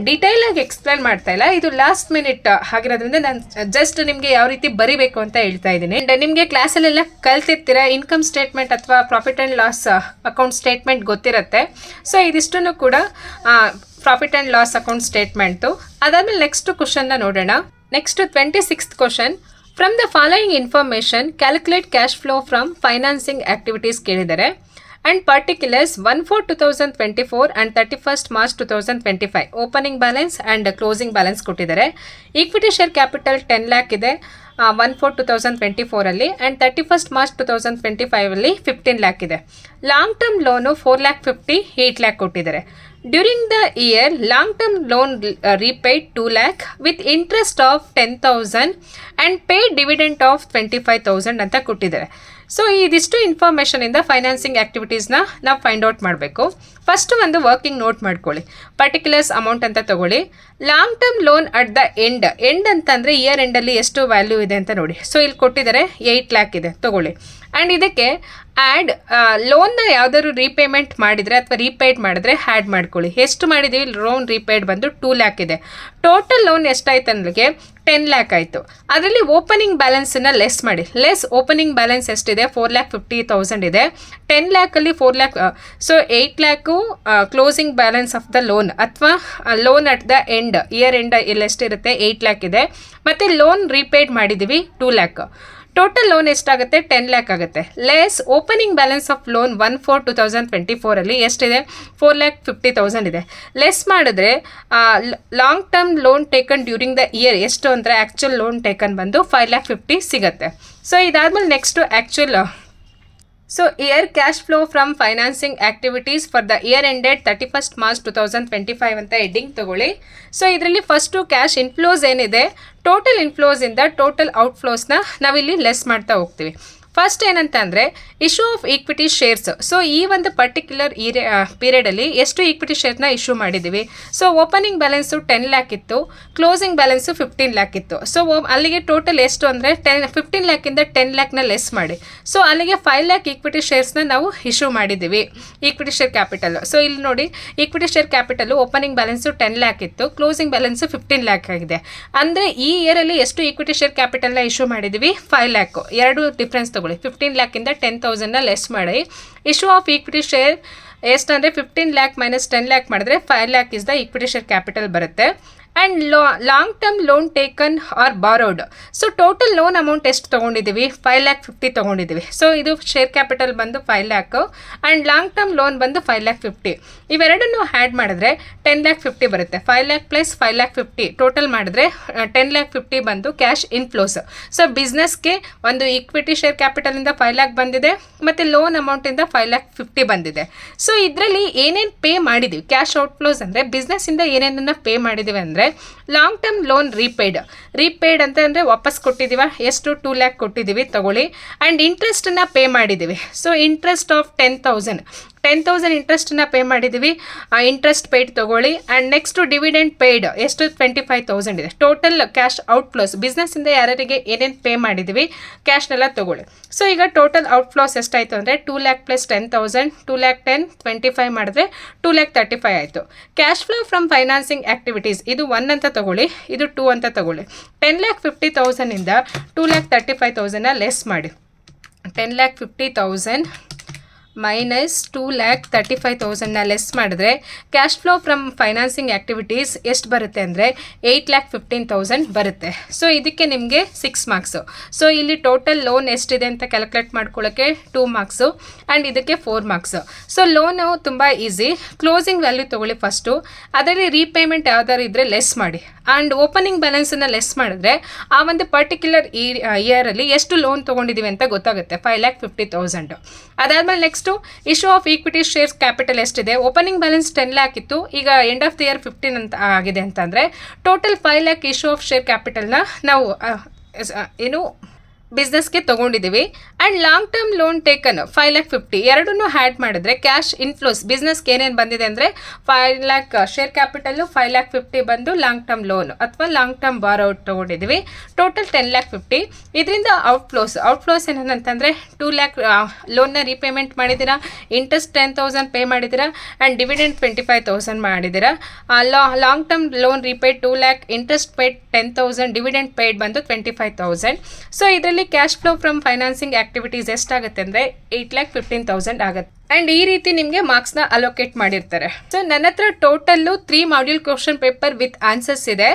ಡಿಟೈಲಾಗಿ ಎಕ್ಸ್ಪ್ಲೈನ್ ಮಾಡ್ತಾ ಇಲ್ಲ, ಇದು ಲಾಸ್ಟ್ ಮಿನಿಟ್ ಆಗಿರೋದ್ರಿಂದ ನಾನು ಜಸ್ಟ್ ನಿಮಗೆ ಯಾವ ರೀತಿ ಬರೀಬೇಕು ಅಂತ ಹೇಳ್ತಾ ಇದ್ದೀನಿ. ಅಂಡ್ ನಿಮಗೆ ಕ್ಲಾಸಲ್ಲೆಲ್ಲ ಕಲ್ತಿರ್ತೀರಾ, ಇನ್ಕಮ್ ಸ್ಟೇಟ್ಮೆಂಟ್ ಅಥವಾ profit and loss account statement ಗೊತ್ತಿರುತ್ತೆ. ಸೊ ಇದಿಷ್ಟನ್ನು ಕೂಡ profit and loss account statement. ಅದಾದಮೇಲೆ ನೆಕ್ಸ್ಟ್ ಕ್ವಶನ್ನ ನೋಡೋಣ. Next 26th question. From the following information calculate cash flow from financing activities ಕೇಳಿದ್ದಾರೆ. and particulars 1/4/2024 and 31st March 2025 opening balance and closing balance ಕೊಟ್ಟಿದ್ದಾರೆ. equity share capital 10 lakh ಇದೆ 1/4/2024 ಅಲ್ಲಿ and 31st March 2025 ಅಲ್ಲಿ 15 lakh ಇದೆ. Long term loan 4,50,000 8 lakh ಕೊಟ್ಟಿದ್ದಾರೆ. During the year long term loan repaid 2 lakh with interest of 10,000 and paid dividend of 25,000 ಅಂತ ಕೊಟ್ಟಿದ್ದಾರೆ. So ಇದಿಷ್ಟು ಇನ್ಫಾರ್ಮೇಷನಿಂದ financing ಆ್ಯಕ್ಟಿವಿಟೀಸ್ನ ನಾವು ಫೈಂಡ್ ಔಟ್ ಮಾಡಬೇಕು. ಫಸ್ಟ್ ಒಂದು ವರ್ಕಿಂಗ್ ನೋಟ್ ಮಾಡ್ಕೊಳ್ಳಿ. ಪರ್ಟಿಕ್ಯುಲರ್ಸ್ ಅಮೌಂಟ್ ಅಂತ ತಗೊಳ್ಳಿ. Long term loan at the end ಅಂತಂದರೆ ಇಯರ್ ಎಂಡಲ್ಲಿ ಎಷ್ಟು ವ್ಯಾಲ್ಯೂ ಇದೆ ಅಂತ ನೋಡಿ. ಸೊ ಇಲ್ಲಿ ಕೊಟ್ಟಿದ್ದಾರೆ 8 lakh ಇದೆ ತಗೊಳ್ಳಿ. ಆ್ಯಂಡ್ ಇದಕ್ಕೆ ಆ್ಯಡ್ ಲೋನ್ನ ಯಾವ್ದಾದ್ರು ರೀಪೇಮೆಂಟ್ ಮಾಡಿದರೆ ಅಥವಾ ರೀಪೇಯ್ಡ್ ಮಾಡಿದ್ರೆ ಆ್ಯಡ್ ಮಾಡ್ಕೊಳ್ಳಿ. ಎಷ್ಟು ಮಾಡಿದ್ದೀವಿ? ಲೋನ್ ರೀಪೇಯ್ಡ್ ಬಂದು 2 ಲ್ಯಾಕ್ ಇದೆ. ಟೋಟಲ್ ಲೋನ್ ಎಷ್ಟಾಯ್ತು ಅನ್ನಲಿಕ್ಕೆ 10 ಲ್ಯಾಕ್ ಆಯಿತು. ಅದರಲ್ಲಿ ಓಪನಿಂಗ್ ಬ್ಯಾಲೆನ್ಸನ್ನು ಲೆಸ್ ಮಾಡಿ. ಓಪನಿಂಗ್ ಬ್ಯಾಲೆನ್ಸ್ ಎಷ್ಟಿದೆ? 4,50,000 ಇದೆ. 10 ಲ್ಯಾಕಲ್ಲಿ 4 lakh, so 8 lakh closing balance of the loan ಅಥವಾ loan at the end, year end ಇಲ್ಲಿ ಎಷ್ಟಿರುತ್ತೆ? 8 ಲ್ಯಾಕ್ ಇದೆ. ಮತ್ತು ಲೋನ್ ರೀಪೇಯ್ಡ್ ಮಾಡಿದ್ದೀವಿ 2 ಲ್ಯಾಕ್. ಟೋಟಲ್ ಲೋನ್ ಎಷ್ಟಾಗುತ್ತೆ? 10 ಲ್ಯಾಕ್ ಆಗುತ್ತೆ. Less opening balance of lone 1/4/2024 ಎಷ್ಟಿದೆ? 4,50,000 ಇದೆ. ಲೆಸ್ ಮಾಡಿದ್ರೆ long term loan taken during the year ಎಷ್ಟು ಅಂದರೆ ಆ್ಯಕ್ಚುಲ್ ಲೋನ್ ಟೇಕನ್ ಬಂದು 5,50,000 ಸಿಗುತ್ತೆ. ಸೊ ಇದಾದ್ಮೇಲೆ next actual year cash flow from financing activities for the year ended 31st March 2025 ಅಂತ heading ತಗೊಳ್ಳಿ. ಸೊ ಇದರಲ್ಲಿ ಫಸ್ಟು ಕ್ಯಾಶ್ ಇನ್ಫ್ಲೋಸ್ ಏನಿದೆ, ಟೋಟಲ್ ಇನ್ಫ್ಲೋಸಿಂದ ಟೋಟಲ್ ಔಟ್ಫ್ಲೋಸ್ನ ನಾವಿಲ್ಲಿ ಲೆಸ್ ಮಾಡ್ತಾ ಹೋಗ್ತೀವಿ. ಫಸ್ಟ್ ಏನಂತ ಅಂದರೆ issue of equity shares. So ಈ ಒಂದು ಪರ್ಟಿಕ್ಯುಲರ್ ಪೀರಿಯಡಲ್ಲಿ ಎಷ್ಟು ಈಕ್ವಿಟಿ ಶೇರ್ನ ಇಶ್ಯೂ ಮಾಡಿದ್ದೀವಿ? ಸೊ ಓಪನಿಂಗ್ ಬ್ಯಾಲೆನ್ಸು 10 ಲ್ಯಾಕ್ ಇತ್ತು, ಕ್ಲೋಸಿಂಗ್ ಬ್ಯಾಲೆನ್ಸು 15 ಲ್ಯಾಕ್ ಇತ್ತು. ಸೊ ಅಲ್ಲಿಗೆ ಟೋಟಲ್ ಎಷ್ಟು ಅಂದರೆ 15 ಲ್ಯಾಕಿಂದ 10 ಲ್ಯಾಕ್ನ ಲೆಸ್ ಮಾಡಿ. ಸೊ ಅಲ್ಲಿಗೆ 5 ಲ್ಯಾಕ್ ಈಕ್ವಿಟಿ ಶೇರ್ಸ್ನ ನಾವು ಇಶ್ಯೂ ಮಾಡಿದ್ದೀವಿ, ಈಕ್ವಿಟಿ ಶೇರ್ ಕ್ಯಾಪಿಟಲ್. ಸೊ ಇಲ್ಲಿ ನೋಡಿ, equity share capital opening balance 10 lac ಇತ್ತು, ಕ್ಲೋಸಿಂಗ್ ಬ್ಯಾಲೆನ್ಸು 15 ಲ್ಯಾಕ್ ಆಗಿದೆ. ಅಂದರೆ ಈ ಇಯರಲ್ಲಿ ಎಷ್ಟು ಈಕ್ವಿಟಿ ಶೇರ್ ಕ್ಯಾಪಿಟಲ್ನ ಇಶ್ಯೂ ಮಾಡಿದ್ದೀವಿ? 5 ಲ್ಯಾಕ್. ಎರಡು ಡಿಫ್ರೆನ್ಸ್ ತಗೊಳ್ಳಿ. 15 ಲ್ಯಾಕಿಂದ 10,000ನ ಲೆಸ್ ಮಾಡಿ. ಇಶ್ಯೂ ಆಫ್ ಈಕ್ವಿಟಿ ಶೇರ್ ಎಷ್ಟಂದರೆ 15 ಲ್ಯಾಕ್ ಮೈನಸ್ 10 ಲ್ಯಾಕ್ ಮಾಡಿದ್ರೆ 5 lakh is the equity share capital ಬರುತ್ತೆ. And long term loan taken are borrowed. So total loan amount ಎಷ್ಟು ತೊಗೊಂಡಿದ್ದೀವಿ? 5,50,000 ತೊಗೊಂಡಿದ್ದೀವಿ. ಸೊ ಇದು ಶೇರ್ ಕ್ಯಾಪಿಟಲ್ ಬಂದು 5 lac and long term loan ಬಂದು 5,50,000. ಇವೆರಡನ್ನು ಆ್ಯಡ್ ಮಾಡಿದ್ರೆ 10,50,000 ಬರುತ್ತೆ. 5 ಲ್ಯಾಕ್ ಪ್ಲಸ್ 5,50,000 ಟೋಟಲ್ ಮಾಡಿದ್ರೆ 10,50,000 ಬಂದು ಕ್ಯಾಶ್ ಇನ್ಫ್ಲೋಸ್. ಸೊ ಬಿಸ್ನೆಸ್ಗೆ ಒಂದು ಈಕ್ವಿಟಿ ಶೇರ್ ಕ್ಯಾಪಿಟಲಿಂದ 5 ಲ್ಯಾಕ್ ಬಂದಿದೆ ಮತ್ತು ಲೋನ್ ಅಮೌಂಟಿಂದ 5,50,000 ಬಂದಿದೆ. ಸೊ ಇದರಲ್ಲಿ ಏನೇನು ಪೇ ಮಾಡಿದ್ದೀವಿ? ಕ್ಯಾಶ್ ಔಟ್ಫ್ಲೋಸ್ ಅಂದರೆ ಬಿಸ್ನೆಸ್ಸಿಂದ ಏನೇನನ್ನು ಪೇ ಮಾಡಿದ್ದೀವಿ ಅಂದರೆ ಲಾಂಗ್ ಟರ್ಮ್ ಲೋನ್ ರೀಪೇಯ್ಡ್ ಅಂತ ಅಂದರೆ ವಾಪಸ್ ಕೊಟ್ಟಿದ್ದೀವ. ಎಷ್ಟು? 2 ಲ್ಯಾಕ್ ಕೊಟ್ಟಿದ್ದೀವಿ ತಗೊಳ್ಳಿ. ಆ್ಯಂಡ್ ಇಂಟ್ರೆಸ್ಟನ್ನು ಪೇ ಮಾಡಿದ್ದೀವಿ. ಸೊ ಇಂಟ್ರೆಸ್ಟ್ ಆಫ್ 10,000 ಇಂಟ್ರೆಸ್ಟನ್ನ ಪೇ ಮಾಡಿದ್ದೀವಿ. ಇಂಟ್ರೆಸ್ಟ್ ಪೇಯ್ಡ್ ತೊಗೊಳ್ಳಿ. ಆ್ಯಂಡ್ ನೆಕ್ಸ್ಟು ಡಿವಿಡೆಂಡ್ ಪೇಯ್ಡ್ ಎಷ್ಟು? 25,000 ಇದೆ. ಟೋಟಲ್ ಕ್ಯಾಶ್ ಔಟ್ಫ್ಲೋಸ್ ಬಿಸ್ನೆಸ್ಸಿಂದ ಯಾರ್ಯಾರಿಗೆ ಏನೇನು ಪೇ ಮಾಡಿದ್ದೀವಿ ಕ್ಯಾಶ್ನೆಲ್ಲ ತೊಗೊಳ್ಳಿ. ಸೊ ಈಗ ಟೋಟಲ್ ಔಟ್ಫ್ಲೋಸ್ ಎಷ್ಟಾಯಿತು ಅಂದರೆ 2 ಲ್ಯಾಕ್ ಪ್ಲಸ್ 10,000, 2 ಲ್ಯಾಕ್ 10, 25 ಮಾಡಿದ್ರೆ 2,35,000 ಆಯಿತು. Cash flow from financing activities ಇದು 1 ಅಂತ ತೊಗೊಳ್ಳಿ, ಇದು 2 ಅಂತ ತೊಗೊಳ್ಳಿ. 10,50,000ಇಂದ 2,35,000ನ ಲೆಸ್ ಮಾಡಿ. 10,50,000 ಮೈನಸ್ 2,35,000ನ ಲೆಸ್ ಮಾಡಿದ್ರೆ cash flow from financing activities ಎಷ್ಟು ಬರುತ್ತೆ ಅಂದರೆ 8,15,000 ಬರುತ್ತೆ. ಸೊ ಇದಕ್ಕೆ ನಿಮಗೆ 6 ಮಾರ್ಕ್ಸು. ಸೊ ಇಲ್ಲಿ ಟೋಟಲ್ ಲೋನ್ ಎಷ್ಟಿದೆ ಅಂತ ಕ್ಯಾಲ್ಕುಲೇಟ್ ಮಾಡ್ಕೊಳ್ಳೋಕ್ಕೆ 2 ಮಾರ್ಕ್ಸು ಆ್ಯಂಡ್ ಇದಕ್ಕೆ 4 ಮಾರ್ಕ್ಸು. ಸೊ ಲೋನು ತುಂಬ ಈಸಿ. ಕ್ಲೋಸಿಂಗ್ ವ್ಯಾಲ್ಯೂ ತೊಗೊಳ್ಳಿ ಫಸ್ಟು, ಅದರಲ್ಲಿ ರೀಪೇಮೆಂಟ್ ಯಾವ್ದಾದ್ರು ಇದ್ದರೆ ಲೆಸ್ ಮಾಡಿ. ಆ್ಯಂಡ್ ಓಪನಿಂಗ್ ಬ್ಯಾಲೆನ್ಸನ್ನು ಲೆಸ್ ಮಾಡಿದ್ರೆ ಆ ಒಂದು ಪರ್ಟಿಕ್ಯುಲರ್ ಇಯರಲ್ಲಿ ಎಷ್ಟು ಲೋನ್ ತೊಗೊಂಡಿದ್ದೀವಿ ಅಂತ ಗೊತ್ತಾಗುತ್ತೆ. 5,50,000. ಅದಾದಮೇಲೆ next issue of equity shares capital ಎಷ್ಟಿದೆ? ಓಪನಿಂಗ್ ಬ್ಯಾಲೆನ್ಸ್ 10 ಲ್ಯಾಕ್ ಇತ್ತು, ಈಗ ಎಂಡ್ ಆಫ್ ದ ಇಯರ್ 15 ಅಂತ ಆಗಿದೆ ಅಂತಂದರೆ total 5 lakh issue of share ಕ್ಯಾಪಿಟಲ್ನ ನಾವು ಬಿಸ್ನೆಸ್ಗೆ ತೊಗೊಂಡಿದ್ದೀವಿ. And long term loan taken 5,50,000 ಎರಡನ್ನೂ ಆ್ಯಡ್ ಮಾಡಿದ್ರೆ ಕ್ಯಾಶ್ ಇನ್ಫ್ಲೋಸ್ ಬಿಸ್ನೆಸ್ಗೆ ಏನೇನು ಬಂದಿದೆ ಅಂದರೆ 5 ಲ್ಯಾಕ್ ಶೇರ್ ಕ್ಯಾಪಿಟಲ್ಲು, 5,50,000 ಬಂದು ಲಾಂಗ್ ಟರ್ಮ್ ಲೋನ್ ಅಥವಾ ಲಾಂಗ್ ಟರ್ಮ್ ಬಾರೋಡ್ ತೊಗೊಂಡಿದ್ದೀವಿ. ಟೋಟಲ್ 10,50,000. ಇದರಿಂದ ಔಟ್ಫ್ಲೋಸ್ ಏನಂತಂದರೆ 2 ಲ್ಯಾಕ್ ಲೋನ್ನ ರೀಪೇಮೆಂಟ್ ಮಾಡಿದ್ದೀರಾ, ಇಂಟ್ರೆಸ್ಟ್ 10,000 ಪೇ ಮಾಡಿದ್ದೀರಾ ಆ್ಯಂಡ್ ಡಿವಿಡೆಂಡ್ 25,000 ಮಾಡಿದ್ದೀರಾ. Long term loan repaid 2 lac, interest paid 10,000, dividend paid ಬಂದು 25,000. ಸೊ ಇದರಲ್ಲಿ cash flow from financing activities ಎಷ್ಟಾಗುತ್ತೆ ಅಂದರೆ 8,15,000 ಆಗುತ್ತೆ. ಆ್ಯಂಡ್ ಈ ರೀತಿ ನಿಮಗೆ ಮಾರ್ಕ್ಸ್ನ ಅಲೋಕೇಟ್ ಮಾಡಿರ್ತಾರೆ. ಸೊ ನನ್ನ ಹತ್ರ total 3 module question paper with answers ಇದೆ.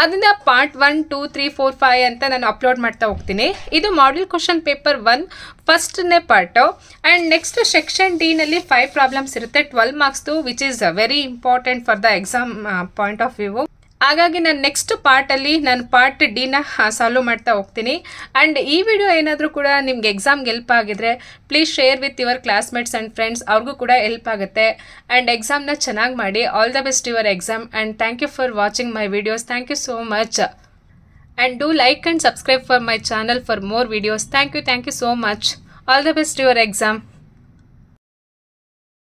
ಅದನ್ನು ಪಾರ್ಟ್ 1, 2, 3, 4, 5 ಅಂತ ನಾನು ಅಪ್ಲೋಡ್ ಮಾಡ್ತಾ ಹೋಗ್ತೀನಿ. ಇದು ಮಾಡ್ಯೂಲ್ ಕ್ವಶನ್ ಪೇಪರ್ 1 ಫಸ್ಟ್ನೇ ಪಾರ್ಟು. ಆ್ಯಂಡ್ ನೆಕ್ಸ್ಟ್ ಸೆಕ್ಷನ್ ಡಿನಲ್ಲಿ 5 ಪ್ರಾಬ್ಲಮ್ಸ್ ಇರುತ್ತೆ, 12 ಮಾರ್ಕ್ಸ್ದು, which is very important for the exam point of view. ಹಾಗಾಗಿ ನಾನು ನೆಕ್ಸ್ಟ್ ಪಾರ್ಟಲ್ಲಿ ನಾನು ಪಾರ್ಟ್ ಡಿನ ಸಾಲ್ವ್ ಮಾಡ್ತಾ ಹೋಗ್ತೀನಿ. ಆ್ಯಂಡ್ ಈ ವಿಡಿಯೋ ಏನಾದರೂ ಕೂಡ ನಿಮ್ಗೆ ಎಕ್ಸಾಮ್ಗೆ ಹೆಲ್ಪ್ ಆಗಿದ್ರೆ please share with your classmates and friends, ಅವ್ರಿಗೂ ಕೂಡ ಹೆಲ್ಪ್ ಆಗುತ್ತೆ. ಆ್ಯಂಡ್ ಎಕ್ಸಾಮ್ನ ಚೆನ್ನಾಗಿ ಮಾಡಿ. All the best your exam and thank you for watching my videos. Thank you so much. And do like and subscribe for my channel for more videos. Thank you so much. All the best to your exam.